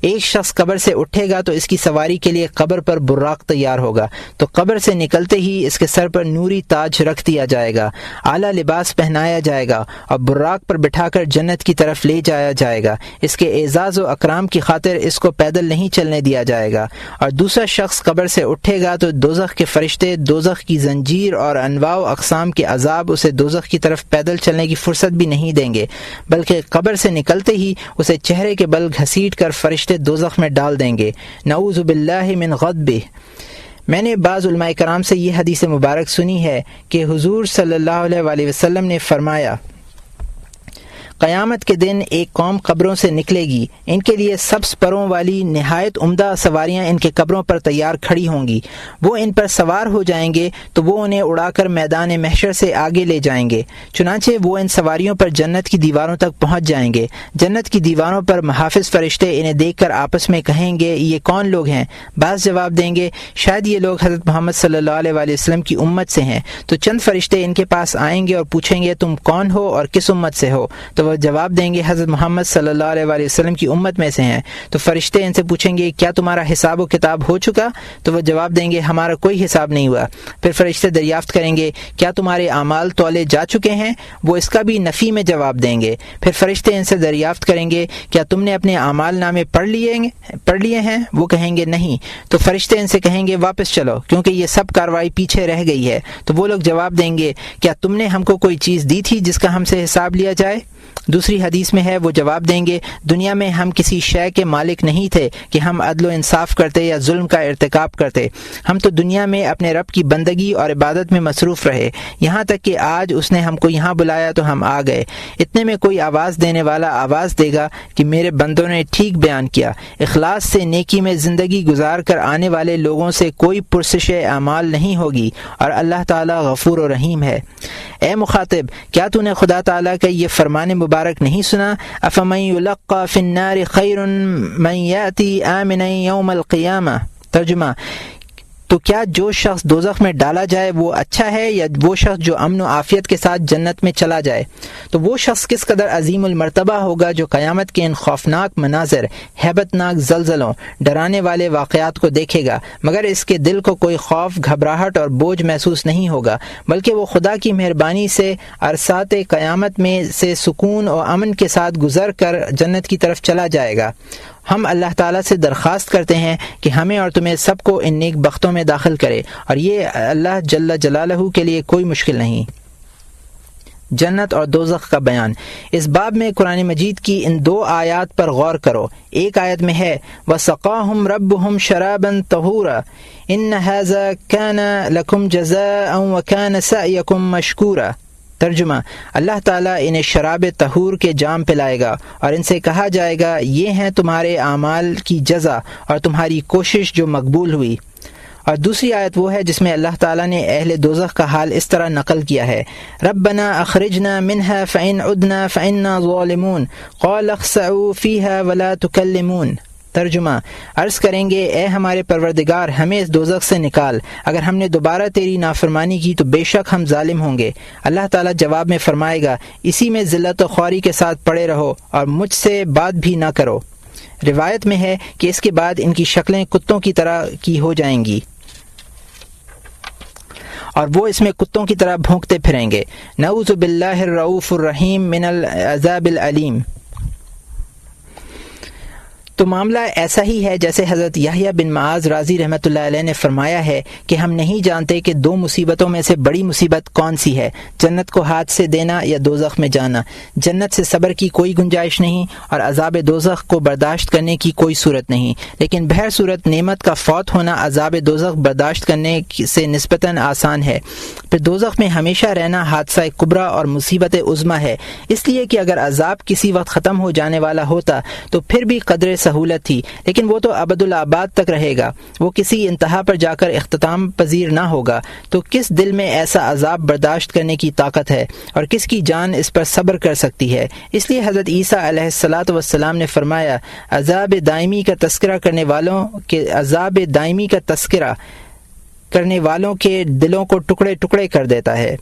ایک شخص قبر سے اٹھے گا تو اس کی سواری کے لیے قبر پر براق تیار ہوگا، تو قبر سے نکلتے ہی اس کے سر پر نوری تاج رکھ دیا جائے گا، اعلیٰ لباس پہنایا جائے گا اور براق پر بٹھا کر جنت کی طرف لے جایا جائے گا۔ اس کے اعزاز و اکرام کی خاطر اس کو پیدل نہیں چلنے دیا جائے گا۔ اور دوسرا شخص قبر سے اٹھے گا تو دوزخ کے فرشتے دوزخ کی زنجیر اور انواع و اقسام کے عذاب اسے دوزخ کی طرف پیدل چلنے کی فرصت بھی نہیں دیں گے، بلکہ قبر سے نکلتے ہی اسے چہرے کے بل گھسیٹ کر فرشتے دوزخ میں ڈال دیں گے۔ نعوذ باللہ من غضبہ۔ میں نے بعض علماء کرام سے یہ حدیث مبارک سنی ہے کہ حضور صلی اللہ علیہ وآلہ وسلم نے فرمایا، قیامت کے دن ایک قوم قبروں سے نکلے گی، ان کے لیے سبز پروں والی نہایت عمدہ سواریاں ان کے قبروں پر تیار کھڑی ہوں گی۔ وہ ان پر سوار ہو جائیں گے تو وہ انہیں اڑا کر میدان محشر سے آگے لے جائیں گے، چنانچہ وہ ان سواریوں پر جنت کی دیواروں تک پہنچ جائیں گے۔ جنت کی دیواروں پر محافظ فرشتے انہیں دیکھ کر آپس میں کہیں گے، یہ کون لوگ ہیں؟ بعض جواب دیں گے، شاید یہ لوگ حضرت محمد صلی اللہ علیہ وآلہ وسلم کی امت سے ہیں۔ تو چند فرشتے ان کے پاس آئیں گے اور پوچھیں گے، تم کون ہو اور کس امت سے ہو؟ تو وہ جواب دیں گے، حضرت محمد صلی اللہ علیہ وآلہ وسلم کی امت میں سے ہیں۔ تو فرشتے ان سے پوچھیں گے، کیا تمہارا حساب و کتاب ہو چکا؟ تو وہ جواب دیں گے، ہمارا کوئی حساب نہیں ہوا۔ پھر فرشتے دریافت کریں گے، کیا تمہارے اعمال تولے جا چکے ہیں؟ وہ اس کا بھی نفی میں جواب دیں گے۔ پھر فرشتے ان سے دریافت کریں گے، کیا تم نے اپنے اعمال نامے پڑھ لیے ہیں؟ وہ کہیں گے نہیں۔ تو فرشتے ان سے کہیں گے، واپس چلو، کیونکہ یہ سب کارروائی پیچھے رہ گئی ہے۔ تو وہ لوگ جواب دیں گے، کیا تم نے ہم کو کوئی چیز دی تھی جس کا ہم سے حساب لیا جائے؟ دوسری حدیث میں ہے، وہ جواب دیں گے، دنیا میں ہم کسی شے کے مالک نہیں تھے کہ ہم عدل و انصاف کرتے یا ظلم کا ارتکاب کرتے۔ ہم تو دنیا میں اپنے رب کی بندگی اور عبادت میں مصروف رہے، یہاں تک کہ آج اس نے ہم کو یہاں بلایا تو ہم آ گئے۔ اتنے میں کوئی آواز دینے والا آواز دے گا کہ میرے بندوں نے ٹھیک بیان کیا۔ اخلاص سے نیکی میں زندگی گزار کر آنے والے لوگوں سے کوئی پرسش اعمال نہیں ہوگی، اور اللہ تعالیٰ غفور و رحیم ہے۔ اے مخاطب، کیا تو نے خدا تعالیٰ کا یہ فرمان مبارک نہیں سنا؟ افمن یلقی فی النار خیر من یاتی آمنا یوم القیامہ۔ ترجمہ، تو کیا جو شخص دوزخ میں ڈالا جائے وہ اچھا ہے یا وہ شخص جو امن و عافیت کے ساتھ جنت میں چلا جائے؟ تو وہ شخص کس قدر عظیم المرتبہ ہوگا جو قیامت کے ان خوفناک مناظر، ہیبت ناک زلزلوں، ڈرانے والے واقعات کو دیکھے گا، مگر اس کے دل کو کوئی خوف، گھبراہٹ اور بوجھ محسوس نہیں ہوگا، بلکہ وہ خدا کی مہربانی سے عرصات قیامت میں سے سکون اور امن کے ساتھ گزر کر جنت کی طرف چلا جائے گا۔ ہم اللہ تعالیٰ سے درخواست کرتے ہیں کہ ہمیں اور تمہیں سب کو ان نیک بختوں میں داخل کرے، اور یہ اللہ جل جلالہ کے لیے کوئی مشکل نہیں۔ جنت اور دوزخ کا بیان۔ اس باب میں قرآن مجید کی ان دو آیات پر غور کرو۔ ایک آیت میں ہے وَسَقَاهُمْ رَبُّهُمْ شَرَابًا طَهُورًا إِنَّ هَذَا كَانَ لَكُمْ جَزَاءً وَكَانَ سَعْيُكُمْ مَشْكُورًا۔ ترجمہ، اللہ تعالیٰ انہیں شراب طہور کے جام پلائے گا اور ان سے کہا جائے گا یہ ہیں تمہارے اعمال کی جزا اور تمہاری کوشش جو مقبول ہوئی۔ اور دوسری آیت وہ ہے جس میں اللہ تعالیٰ نے اہل دوزخ کا حال اس طرح نقل کیا ہے ربنا اخرجنا منها فإن عدنا فإنا ظالمون قال اخسئوا فيها ولا تكلمون۔ ترجمہ، عرض کریں گے اے ہمارے پروردگار ہمیں اس دوزخ سے نکال، اگر ہم نے دوبارہ تیری نافرمانی کی تو بے شک ہم ظالم ہوں گے۔ اللہ تعالیٰ جواب میں فرمائے گا اسی میں ذلت و خواری کے ساتھ پڑے رہو اور مجھ سے بات بھی نہ کرو۔ روایت میں ہے کہ اس کے بعد ان کی شکلیں کتوں کی طرح کی ہو جائیں گی اور وہ اس میں کتوں کی طرح بھونکتے پھریں گے۔ نعوذ باللہ الرؤوف الرحیم من العذاب العلیم۔ تو معاملہ ایسا ہی ہے جیسے حضرت یحییٰ بن معاذ رازی رحمۃ اللہ علیہ نے فرمایا ہے کہ ہم نہیں جانتے کہ دو مصیبتوں میں سے بڑی مصیبت کون سی ہے، جنت کو ہاتھ سے دینا یا دوزخ میں جانا۔ جنت سے صبر کی کوئی گنجائش نہیں اور عذاب دوزخ کو برداشت کرنے کی کوئی صورت نہیں، لیکن بہر صورت نعمت کا فوت ہونا عذاب دوزخ برداشت کرنے سے نسبتاً آسان ہے۔ پھر دوزخ میں ہمیشہ رہنا حادثہ کبریٰ اور مصیبت عظمیٰ ہے، اس لیے کہ اگر عذاب کسی وقت ختم ہو جانے والا ہوتا تو پھر بھی قدر سہولت تھی، لیکن وہ تو ابد الآباد تک رہے گا، وہ کسی انتہا پر جا کر اختتام پذیر نہ ہوگا۔ تو کس دل میں ایسا عذاب برداشت کرنے کی طاقت ہے اور کس کی جان اس پر صبر کر سکتی ہے؟ اس لیے حضرت عیسیٰ علیہ السلام نے فرمایا عذاب دائمی کا تذکرہ کرنے والوں کے دلوں کو ٹکڑے ٹکڑے کر دیتا ہے۔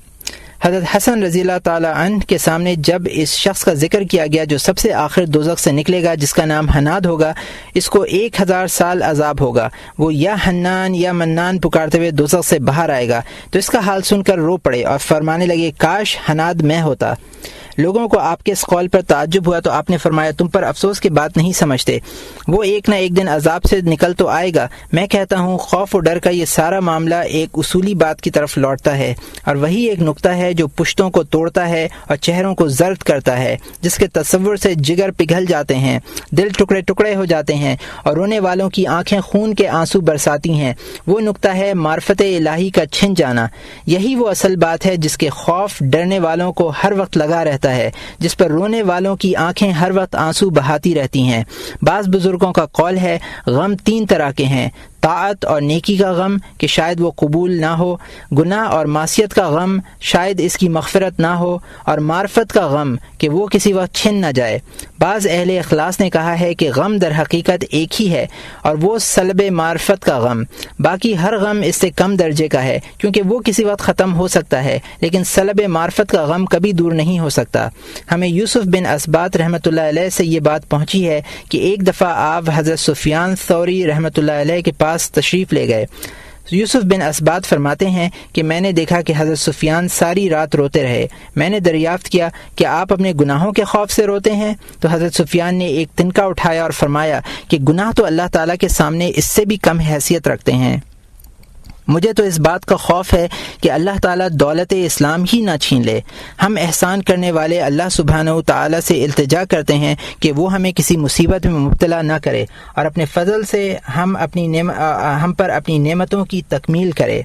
حضرت حسن رضی اللہ تعالی عنہ کے سامنے جب اس شخص کا ذکر کیا گیا جو سب سے آخر دوزخ سے نکلے گا، جس کا نام حناد ہوگا، اس کو 1000 سال عذاب ہوگا، وہ یا حنان یا منان پکارتے ہوئے دوزخ سے باہر آئے گا، تو اس کا حال سن کر رو پڑے اور فرمانے لگے کاش حناد میں ہوتا۔ لوگوں کو آپ کے اس قول پر تعجب ہوا تو آپ نے فرمایا تم پر افسوس کی بات نہیں سمجھتے، وہ ایک نہ ایک دن عذاب سے نکل تو آئے گا۔ میں کہتا ہوں خوف و ڈر کا یہ سارا معاملہ ایک اصولی بات کی طرف لوٹتا ہے، اور وہی ایک نقطہ ہے جو پشتوں کو توڑتا ہے اور چہروں کو زرد کرتا ہے، جس کے تصور سے جگر پگھل جاتے ہیں، دل ٹکڑے ٹکڑے ہو جاتے ہیں اور رونے والوں کی آنکھیں خون کے آنسو برساتی ہیں۔ وہ نقطہ ہے معرفت الہی کا چھن جانا۔ یہی وہ اصل بات ہے جس کے خوف ڈرنے والوں کو ہر وقت لگا رہتا ہے، جس پر رونے والوں کی آنکھیں ہر وقت آنسو بہاتی رہتی ہیں۔ بعض بزرگوں کا قول ہے غم 3 طرح کے ہیں، طاعت اور نیکی کا غم کہ شاید وہ قبول نہ ہو، گناہ اور معصیت کا غم شاید اس کی مغفرت نہ ہو، اور معرفت کا غم کہ وہ کسی وقت چھن نہ جائے۔ بعض اہل اخلاص نے کہا ہے کہ غم در حقیقت ایک ہی ہے اور وہ سلب معرفت کا غم، باقی ہر غم اس سے کم درجے کا ہے کیونکہ وہ کسی وقت ختم ہو سکتا ہے، لیکن سلب معرفت کا غم کبھی دور نہیں ہو سکتا۔ ہمیں یوسف بن اسبات رحمۃ اللہ علیہ سے یہ بات پہنچی ہے کہ ایک دفعہ آپ حضرت سفیان ثوری رحمۃ اللہ علیہ کے پاس تشریف لے گئے۔ یوسف بن اسبات فرماتے ہیں کہ میں نے دیکھا کہ حضرت سفیان ساری رات روتے رہے۔ میں نے دریافت کیا کہ آپ اپنے گناہوں کے خوف سے روتے ہیں؟ تو حضرت سفیان نے ایک تنکا اٹھایا اور فرمایا کہ گناہ تو اللہ تعالیٰ کے سامنے اس سے بھی کم حیثیت رکھتے ہیں۔ مجھے تو اس بات کا خوف ہے کہ اللہ تعالیٰ دولت اسلام ہی نہ چھین لے۔ ہم احسان کرنے والے اللہ سبحانہ و تعالیٰ سے التجا کرتے ہیں کہ وہ ہمیں کسی مصیبت میں مبتلا نہ کرے اور اپنے فضل سے ہم پر اپنی نعمتوں کی تکمیل کرے۔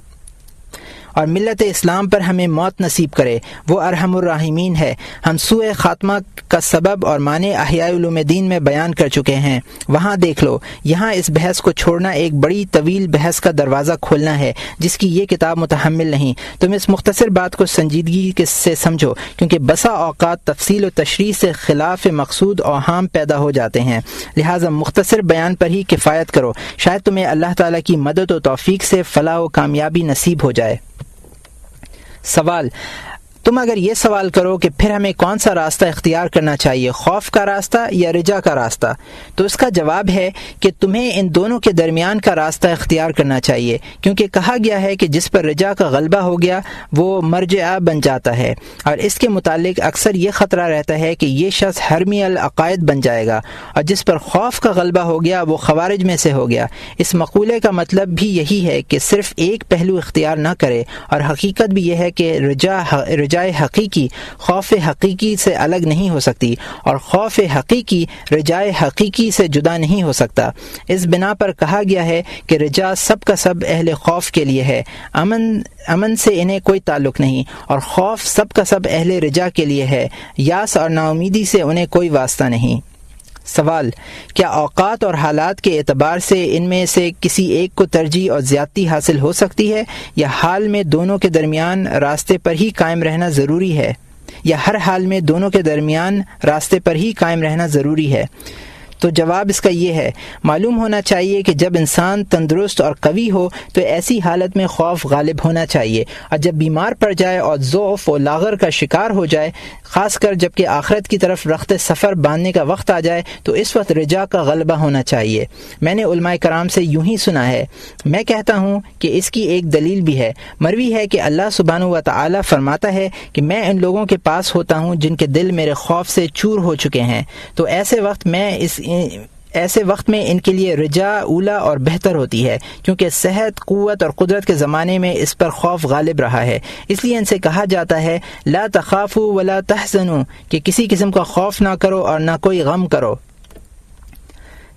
اور ملت اسلام پر ہمیں موت نصیب کرے، وہ ارحم الراحمین ہے۔ ہم سوء خاتمہ کا سبب اور معنی احیاء علوم دین میں بیان کر چکے ہیں، وہاں دیکھ لو۔ یہاں اس بحث کو چھوڑنا ایک بڑی طویل بحث کا دروازہ کھولنا ہے جس کی یہ کتاب متحمل نہیں۔ تم اس مختصر بات کو سنجیدگی سے سمجھو، کیونکہ بسا اوقات تفصیل و تشریح سے خلاف مقصود اوہام پیدا ہو جاتے ہیں، لہٰذا مختصر بیان پر ہی کفایت کرو، شاید تمہیں اللہ تعالیٰ کی مدد و توفیق سے فلاح و کامیابی نصیب ہو جائے۔ سوال: تم اگر یہ سوال کرو کہ پھر ہمیں کون سا راستہ اختیار کرنا چاہیے، خوف کا راستہ یا رجا کا راستہ، تو اس کا جواب ہے کہ تمہیں ان دونوں کے درمیان کا راستہ اختیار کرنا چاہیے، کیونکہ کہا گیا ہے کہ جس پر رجا کا غلبہ ہو گیا وہ مرجع بن جاتا ہے، اور اس کے متعلق اکثر یہ خطرہ رہتا ہے کہ یہ شخص حرمی العقائد بن جائے گا، اور جس پر خوف کا غلبہ ہو گیا وہ خوارج میں سے ہو گیا۔ اس مقولے کا مطلب بھی یہی ہے کہ صرف ایک پہلو اختیار نہ کرے، اور حقیقت بھی یہ ہے کہ رجا حقیقی خوف حقیقی سے الگ نہیں ہو سکتی، اور خوف حقیقی رجائے حقیقی سے جدا نہیں ہو سکتا۔ اس بنا پر کہا گیا ہے کہ رجا سب کا سب اہل خوف کے لیے ہے، امن سے انہیں کوئی تعلق نہیں، اور خوف سب کا سب اہل رجا کے لیے ہے، یاس اور نا امیدی سے انہیں کوئی واسطہ نہیں۔ سوال: کیا اوقات اور حالات کے اعتبار سے ان میں سے کسی ایک کو ترجیح اور زیادتی حاصل ہو سکتی ہے، یا حال میں دونوں کے درمیان راستے پر ہی قائم رہنا ضروری ہے، یا ہر حال میں دونوں کے درمیان راستے پر ہی قائم رہنا ضروری ہے؟ تو جواب اس کا یہ ہے، معلوم ہونا چاہیے کہ جب انسان تندرست اور قوی ہو تو ایسی حالت میں خوف غالب ہونا چاہیے، اور جب بیمار پڑ جائے اور ضعف و لاغر کا شکار ہو جائے، خاص کر جب کہ آخرت کی طرف رخت سفر باندھنے کا وقت آ جائے، تو اس وقت رجا کا غلبہ ہونا چاہیے۔ میں نے علماء کرام سے یوں ہی سنا ہے۔ میں کہتا ہوں کہ اس کی ایک دلیل بھی ہے۔ مروی ہے کہ اللہ سبحانہ و تعالی فرماتا ہے کہ میں ان لوگوں کے پاس ہوتا ہوں جن کے دل میرے خوف سے چور ہو چکے ہیں، تو ایسے وقت میں ان کے لیے رجا اولا اور بہتر ہوتی ہے، کیونکہ صحت، قوت اور قدرت کے زمانے میں اس پر خوف غالب رہا ہے۔ اس لیے ان سے کہا جاتا ہے لا تخافوا ولا تحزنوا، کہ کسی قسم کا خوف نہ کرو اور نہ کوئی غم کرو۔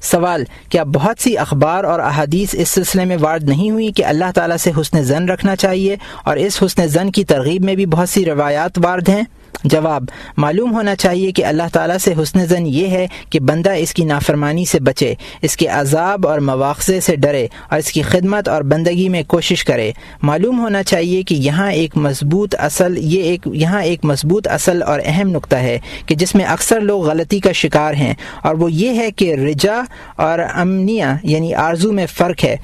سوال: کیا بہت سی اخبار اور احادیث اس سلسلے میں وارد نہیں ہوئی کہ اللہ تعالیٰ سے حسن ظن رکھنا چاہیے، اور اس حسن ظن کی ترغیب میں بھی بہت سی روایات وارد ہیں؟ جواب: معلوم ہونا چاہیے کہ اللہ تعالیٰ سے حسن ظن یہ ہے کہ بندہ اس کی نافرمانی سے بچے، اس کے عذاب اور مواخذے سے ڈرے، اور اس کی خدمت اور بندگی میں کوشش کرے۔ معلوم ہونا چاہیے کہ یہاں ایک مضبوط اصل اور اہم نقطہ ہے کہ جس میں اکثر لوگ غلطی کا شکار ہیں، اور وہ یہ ہے کہ رجا اور امنیہ یعنی آرزو میں فرق ہے،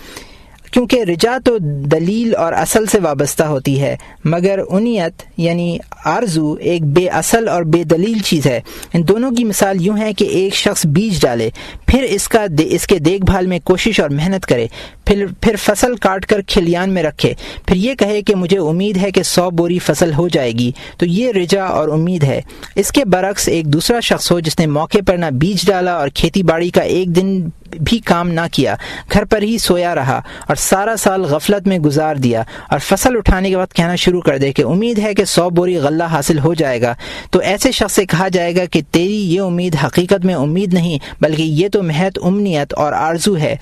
کیونکہ رجا تو دلیل اور اصل سے وابستہ ہوتی ہے، مگر انیت یعنی آرزو ایک بے اصل اور بے دلیل چیز ہے۔ ان دونوں کی مثال یوں ہے کہ ایک شخص بیج ڈالے، پھر اس کے دیکھ بھال میں کوشش اور محنت کرے، پھر فصل کاٹ کر کھلیان میں رکھے، پھر یہ کہے کہ مجھے امید ہے کہ 100 بوری فصل ہو جائے گی، تو یہ رجا اور امید ہے۔ اس کے برعکس ایک دوسرا شخص ہو جس نے موقع پر نہ بیج ڈالا اور کھیتی باڑی کا ایک دن بھی کام نہ کیا، گھر پر ہی سویا رہا اور سارا سال غفلت میں گزار دیا، اور فصل اٹھانے کے وقت کہنا شروع کر دے کہ امید ہے کہ 100 بوری غلہ حاصل ہو جائے گا، تو ایسے شخص سے کہا جائے گا کہ تیری یہ امید حقیقت میں امید نہیں بلکہ یہ تو محض امنیت اور آرزو ہے۔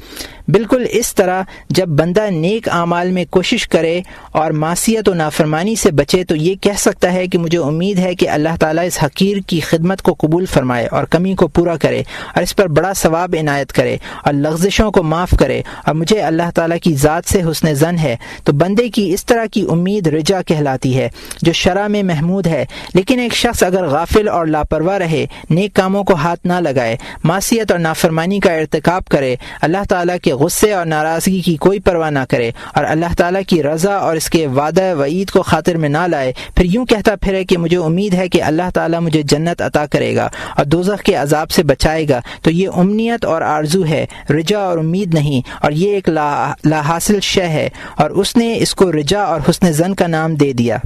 بالکل اس طرح جب بندہ نیک اعمال میں کوشش کرے اور معصیت و نافرمانی سے بچے تو یہ کہہ سکتا ہے کہ مجھے امید ہے کہ اللہ تعالیٰ اس حقیر کی خدمت کو قبول فرمائے اور کمی کو پورا کرے اور اس پر بڑا ثواب عنایت کرے اور لغزشوں کو معاف کرے، اور مجھے اللہ تعالیٰ کی ذات سے حسن ظن ہے۔ تو بندے کی اس طرح کی امید رجا کہلاتی ہے جو شرع میں محمود ہے۔ لیکن ایک شخص اگر غافل اور لاپرواہ رہے، نیک کاموں کو ہاتھ نہ لگائے، معصیت اور نافرمانی کا ارتکاب کرے، اللہ تعالیٰ کے غصے اور ناراضگی کی کوئی پرواہ نہ کرے اور اللہ تعالیٰ کی رضا اور اس کے وعدہ وعید کو خاطر میں نہ لائے، پھر یوں کہتا پھرے کہ مجھے امید ہے کہ اللہ تعالیٰ مجھے جنت عطا کرے گا اور دوزخ کے عذاب سے بچائے گا، تو یہ امنیت اور آرزو ہے، رجا اور امید نہیں، اور یہ ایک لا حاصل شے ہے، اور اس نے اس کو رجا اور حسن ظن کا نام دے دیا۔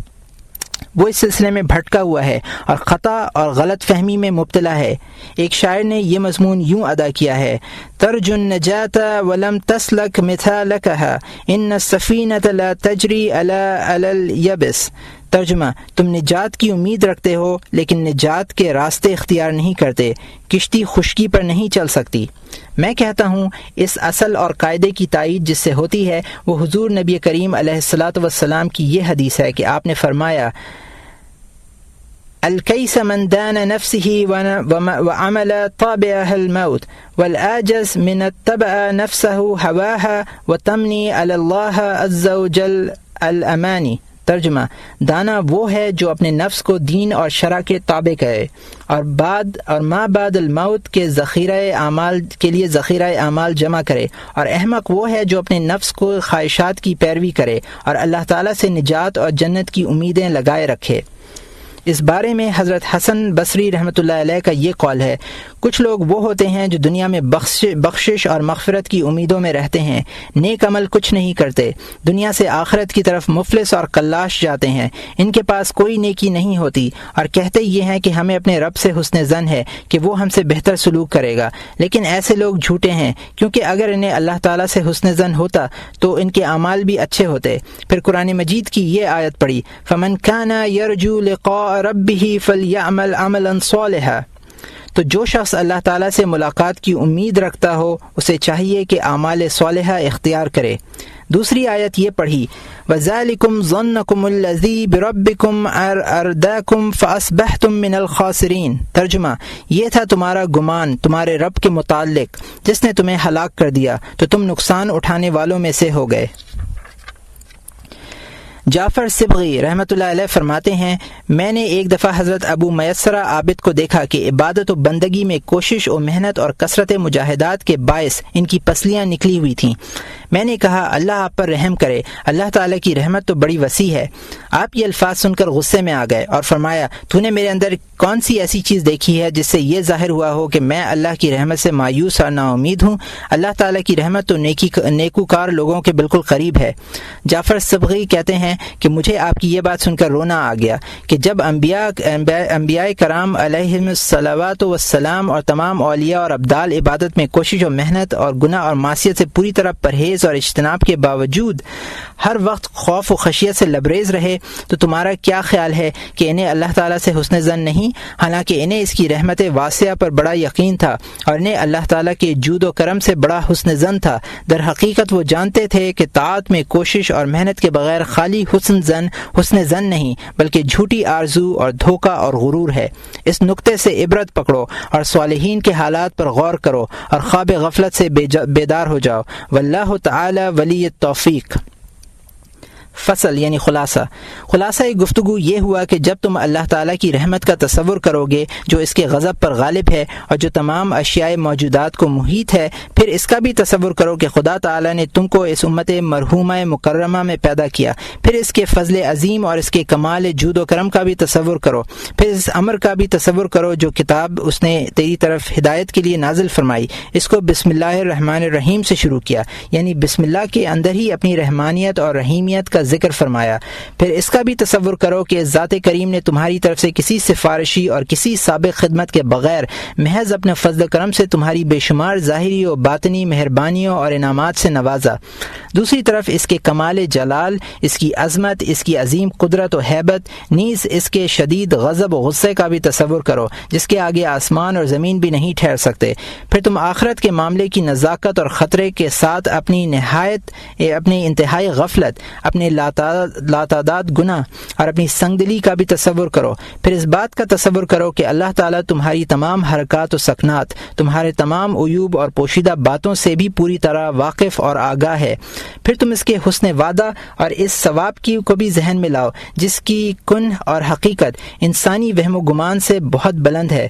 وہ اس سلسلے میں بھٹکا ہوا ہے اور خطا اور غلط فہمی میں مبتلا ہے۔ ایک شاعر نے یہ مضمون یوں ادا کیا ہے: ترجو النجات ولم تسلک مثالکها ان السفینة لا تجری علی الیبس۔ ترجمہ: تم نجات کی امید رکھتے ہو لیکن نجات کے راستے اختیار نہیں کرتے، کشتی خشکی پر نہیں چل سکتی۔ میں کہتا ہوں اس اصل اور قاعدے کی تائید جس سے ہوتی ہے وہ حضور نبی کریم علیہ الصلاۃ والسلام کی یہ حدیث ہے کہ آپ نے فرمایا: الکیس من دان نفسه وعمل طابعها الموت والآجز من اتبع نفسه هواها وتمنی علی اللہ عز وجل الامانی۔ ترجمہ: دانا وہ ہے جو اپنے نفس کو دین اور شرع کے تابع کرے اور ما بعد الموت کے لیے ذخیرہ اعمال جمع کرے، اور احمق وہ ہے جو اپنے نفس کو خواہشات کی پیروی کرے اور اللہ تعالیٰ سے نجات اور جنت کی امیدیں لگائے رکھے۔ اس بارے میں حضرت حسن بصری رحمۃ اللہ علیہ کا یہ قول ہے: کچھ لوگ وہ ہوتے ہیں جو دنیا میں بخشش اور مغفرت کی امیدوں میں رہتے ہیں، نیک عمل کچھ نہیں کرتے، دنیا سے آخرت کی طرف مفلس اور کلاش جاتے ہیں، ان کے پاس کوئی نیکی نہیں ہوتی، اور کہتے یہ ہیں کہ ہمیں اپنے رب سے حسن ظن ہے کہ وہ ہم سے بہتر سلوک کرے گا، لیکن ایسے لوگ جھوٹے ہیں، کیونکہ اگر انہیں اللہ تعالیٰ سے حسن ظن ہوتا تو ان کے اعمال بھی اچھے ہوتے۔ پھر قرآن مجید کی یہ آیت پڑھی: فمن کان یرجو لقاء ربہ فلیعمل عملا صالحا۔ تو جو شخص اللہ تعالیٰ سے ملاقات کی امید رکھتا ہو اسے چاہیے کہ اعمال صالحہ اختیار کرے۔ دوسری آیت یہ پڑھی: وَذَلِكُمْ ظَنَّكُمُ الَّذِي بِرَبِّكُمْ أَرْدَاكُمْ فَأَصْبَحْتُمْ مِنَ الْخَاسِرِينَ۔ ترجمہ: یہ تھا تمہارا گمان تمہارے رب کے متعلق جس نے تمہیں ہلاک کر دیا تو تم نقصان اٹھانے والوں میں سے ہو گئے۔ جعفر صبغی رحمۃ اللہ علیہ فرماتے ہیں: میں نے ایک دفعہ حضرت ابو میسرہ عابد کو دیکھا کہ عبادت و بندگی میں کوشش و محنت اور کثرت مجاہدات کے باعث ان کی پسلیاں نکلی ہوئی تھیں۔ میں نے کہا: اللہ آپ پر رحم کرے، اللہ تعالیٰ کی رحمت تو بڑی وسیع ہے۔ آپ یہ الفاظ سن کر غصے میں آ گئے اور فرمایا: تو نے میرے اندر کون سی ایسی چیز دیکھی ہے جس سے یہ ظاہر ہوا ہو کہ میں اللہ کی رحمت سے مایوس اور نا امید ہوں؟ اللہ تعالیٰ کی رحمت تو نیکوکار لوگوں کے بالکل قریب ہے۔ جعفر صبغی کہتے ہیں کہ مجھے آپ کی یہ بات سن کر رونا آ گیا کہ جب انبیاء کرام علیہم الصلوات والسلام اور تمام اولیاء اور ابدال عبادت میں کوشش و محنت اور گناہ اور معصیت سے پوری طرح پرہیز اور اجتناب کے باوجود ہر وقت خوف و خشیت سے لبریز رہے، تو تمہارا کیا خیال ہے کہ انہیں اللہ تعالیٰ سے حسن ظن نہیں؟ حالانکہ انہیں اس کی رحمت واسعہ پر بڑا یقین تھا اور انہیں اللہ تعالیٰ کے جود و کرم سے بڑا حسن ظن تھا۔ در حقیقت وہ جانتے تھے کہ طاعت میں کوشش اور محنت کے بغیر خالی حسن ظن نہیں بلکہ جھوٹی آرزو اور دھوکہ اور غرور ہے۔ اس نقطے سے عبرت پکڑو اور صالحین کے حالات پر غور کرو اور خواب غفلت سے بیدار ہو جاؤ۔ واللہ تعالی ولی التوفیق۔ فصل یعنی خلاصہ گفتگو یہ ہوا کہ جب تم اللہ تعالیٰ کی رحمت کا تصور کرو گے جو اس کے غضب پر غالب ہے اور جو تمام اشیاء موجودات کو محیط ہے، پھر اس کا بھی تصور کرو کہ خدا تعالیٰ نے تم کو اس امت مرحومہ مکرمہ میں پیدا کیا، پھر اس کے فضل عظیم اور اس کے کمال جود و کرم کا بھی تصور کرو، پھر اس امر کا بھی تصور کرو جو کتاب اس نے تیری طرف ہدایت کے لیے نازل فرمائی، اس کو بسم اللہ الرحمن الرحیم سے شروع کیا، یعنی بسم اللہ کے اندر ہی اپنی رحمانیت اور رحیمیت کا ذکر فرمایا۔ پھر اس کا بھی تصور کرو کہ ذات کریم نے تمہاری طرف سے کسی سفارشی اور کسی سابق خدمت کے بغیر محض اپنے فضل و کرم سے تمہاری بے شمار ظاہری و باطنی مہربانیوں اور انعامات سے نوازا۔ دوسری طرف اس کے کمال جلال، اس کی عظمت، اس کی عظیم قدرت و ہیبت، نیز اس کے شدید غضب و غصے کا بھی تصور کرو جس کے آگے آسمان اور زمین بھی نہیں ٹھہر سکتے۔ پھر تم آخرت کے معاملے کی نزاکت اور خطرے کے ساتھ اپنی انتہائی غفلت، اپنے لاتعداد گناہ اور اپنی سنگ دلی کا بھی تصور کرو۔ پھر اس بات کا تصور کرو کہ اللہ تعالیٰ تمہاری تمام حرکات و سکنات، تمہارے تمام عیوب اور پوشیدہ باتوں سے بھی پوری طرح واقف اور آگاہ ہے۔ پھر تم اس کے حسن وعدہ اور اس ثواب کو بھی ذہن میں لاؤ جس کی کنہ اور حقیقت انسانی وہم و گمان سے بہت بلند ہے۔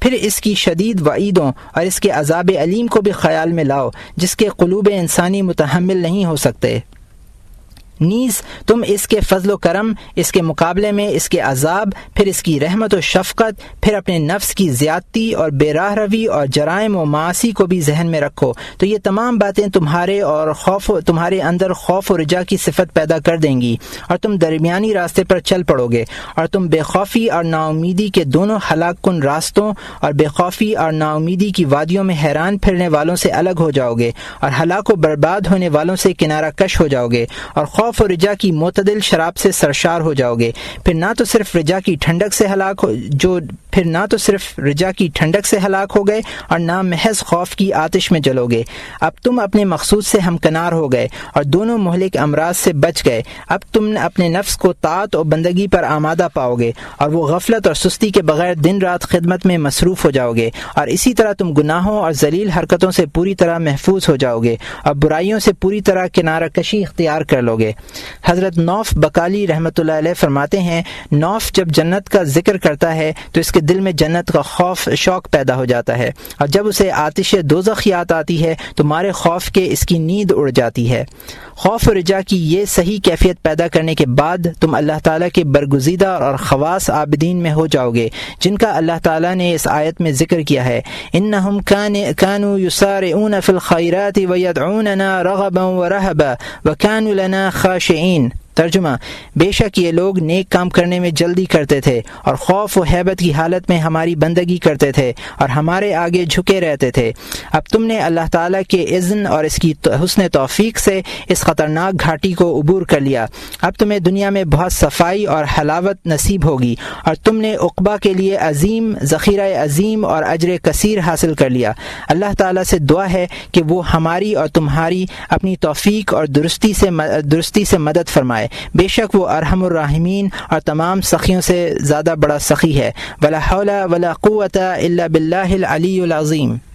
پھر اس کی شدید وعیدوں اور اس کے عذاب علیم کو بھی خیال میں لاؤ جس کے قلوب انسانی متحمل نہیں ہو سکتے۔ نیز تم اس کے فضل و کرم، اس کے مقابلے میں اس کے عذاب، پھر اس کی رحمت و شفقت، پھر اپنے نفس کی زیادتی اور بے راہ روی اور جرائم و معاصی کو بھی ذہن میں رکھو، تو یہ تمام باتیں تمہارے اندر خوف و رجا کی صفت پیدا کر دیں گی اور تم درمیانی راستے پر چل پڑو گے، اور تم بے خوفی اور نا امیدی کے دونوں ہلاک کن راستوں اور بے خوفی اور نا امیدی کی وادیوں میں حیران پھرنے والوں سے الگ ہو جاؤ گے، اور ہلاک و برباد ہونے والوں سے کنارہ کش ہو جاؤ گے، اور خوف خوف اور رجا کی معتدل شراب سے سرشار ہو جاؤ گے، پھر نہ تو صرف رجا کی ٹھنڈک سے ہلاک ہو گئے اور نہ محض خوف کی آتش میں جلو گے۔ اب تم اپنے مقصود سے ہمکنار ہو گئے اور دونوں مہلک امراض سے بچ گئے۔ اب تم اپنے نفس کو طاعت اور بندگی پر آمادہ پاؤ گے اور وہ غفلت اور سستی کے بغیر دن رات خدمت میں مصروف ہو جاؤ گے، اور اسی طرح تم گناہوں اور ذلیل حرکتوں سے پوری طرح محفوظ ہو جاؤ گے اور برائیوں سے پوری طرح کنارہ کشی اختیار کر لو گے۔ حضرت نوف بقالی رحمۃ اللہ علیہ فرماتے ہیں، نوف جب جنت کا ذکر کرتا ہے تو اس کے دل میں جنت کا شوق پیدا ہو جاتا ہے، اور جب اسے آتش دوزخ یاد آتی ہے تو مارے خوف کے اس کی نیند اڑ جاتی ہے۔ خوف و رجا کی یہ صحیح کیفیت پیدا کرنے کے بعد تم اللہ تعالیٰ کے برگزیدہ اور خواص عابدین میں ہو جاؤ گے، جن کا اللہ تعالیٰ نے اس آیت میں ذکر کیا ہے، انہم کانوا یسارعون فی الخیرات ویدعوننا رغبا ورہبا وکانوا لنا خاشعین۔ ترجمہ، بے شک یہ لوگ نیک کام کرنے میں جلدی کرتے تھے اور خوف و ہیبت کی حالت میں ہماری بندگی کرتے تھے اور ہمارے آگے جھکے رہتے تھے۔ اب تم نے اللہ تعالیٰ کے اذن اور اس کی حسن توفیق سے اس خطرناک گھاٹی کو عبور کر لیا۔ اب تمہیں دنیا میں بہت صفائی اور حلاوت نصیب ہوگی اور تم نے عقبہ کے لیے عظیم ذخیرہ عظیم اور اجر کثیر حاصل کر لیا۔ اللہ تعالیٰ سے دعا ہے کہ وہ ہماری اور تمہاری اپنی توفیق اور درستی سے مدد فرمائے، بے شک وہ ارحم الراحمین اور تمام سخیوں سے زیادہ بڑا سخی ہے۔ ولا حول ولا قوة الا باللہ العلی العظیم۔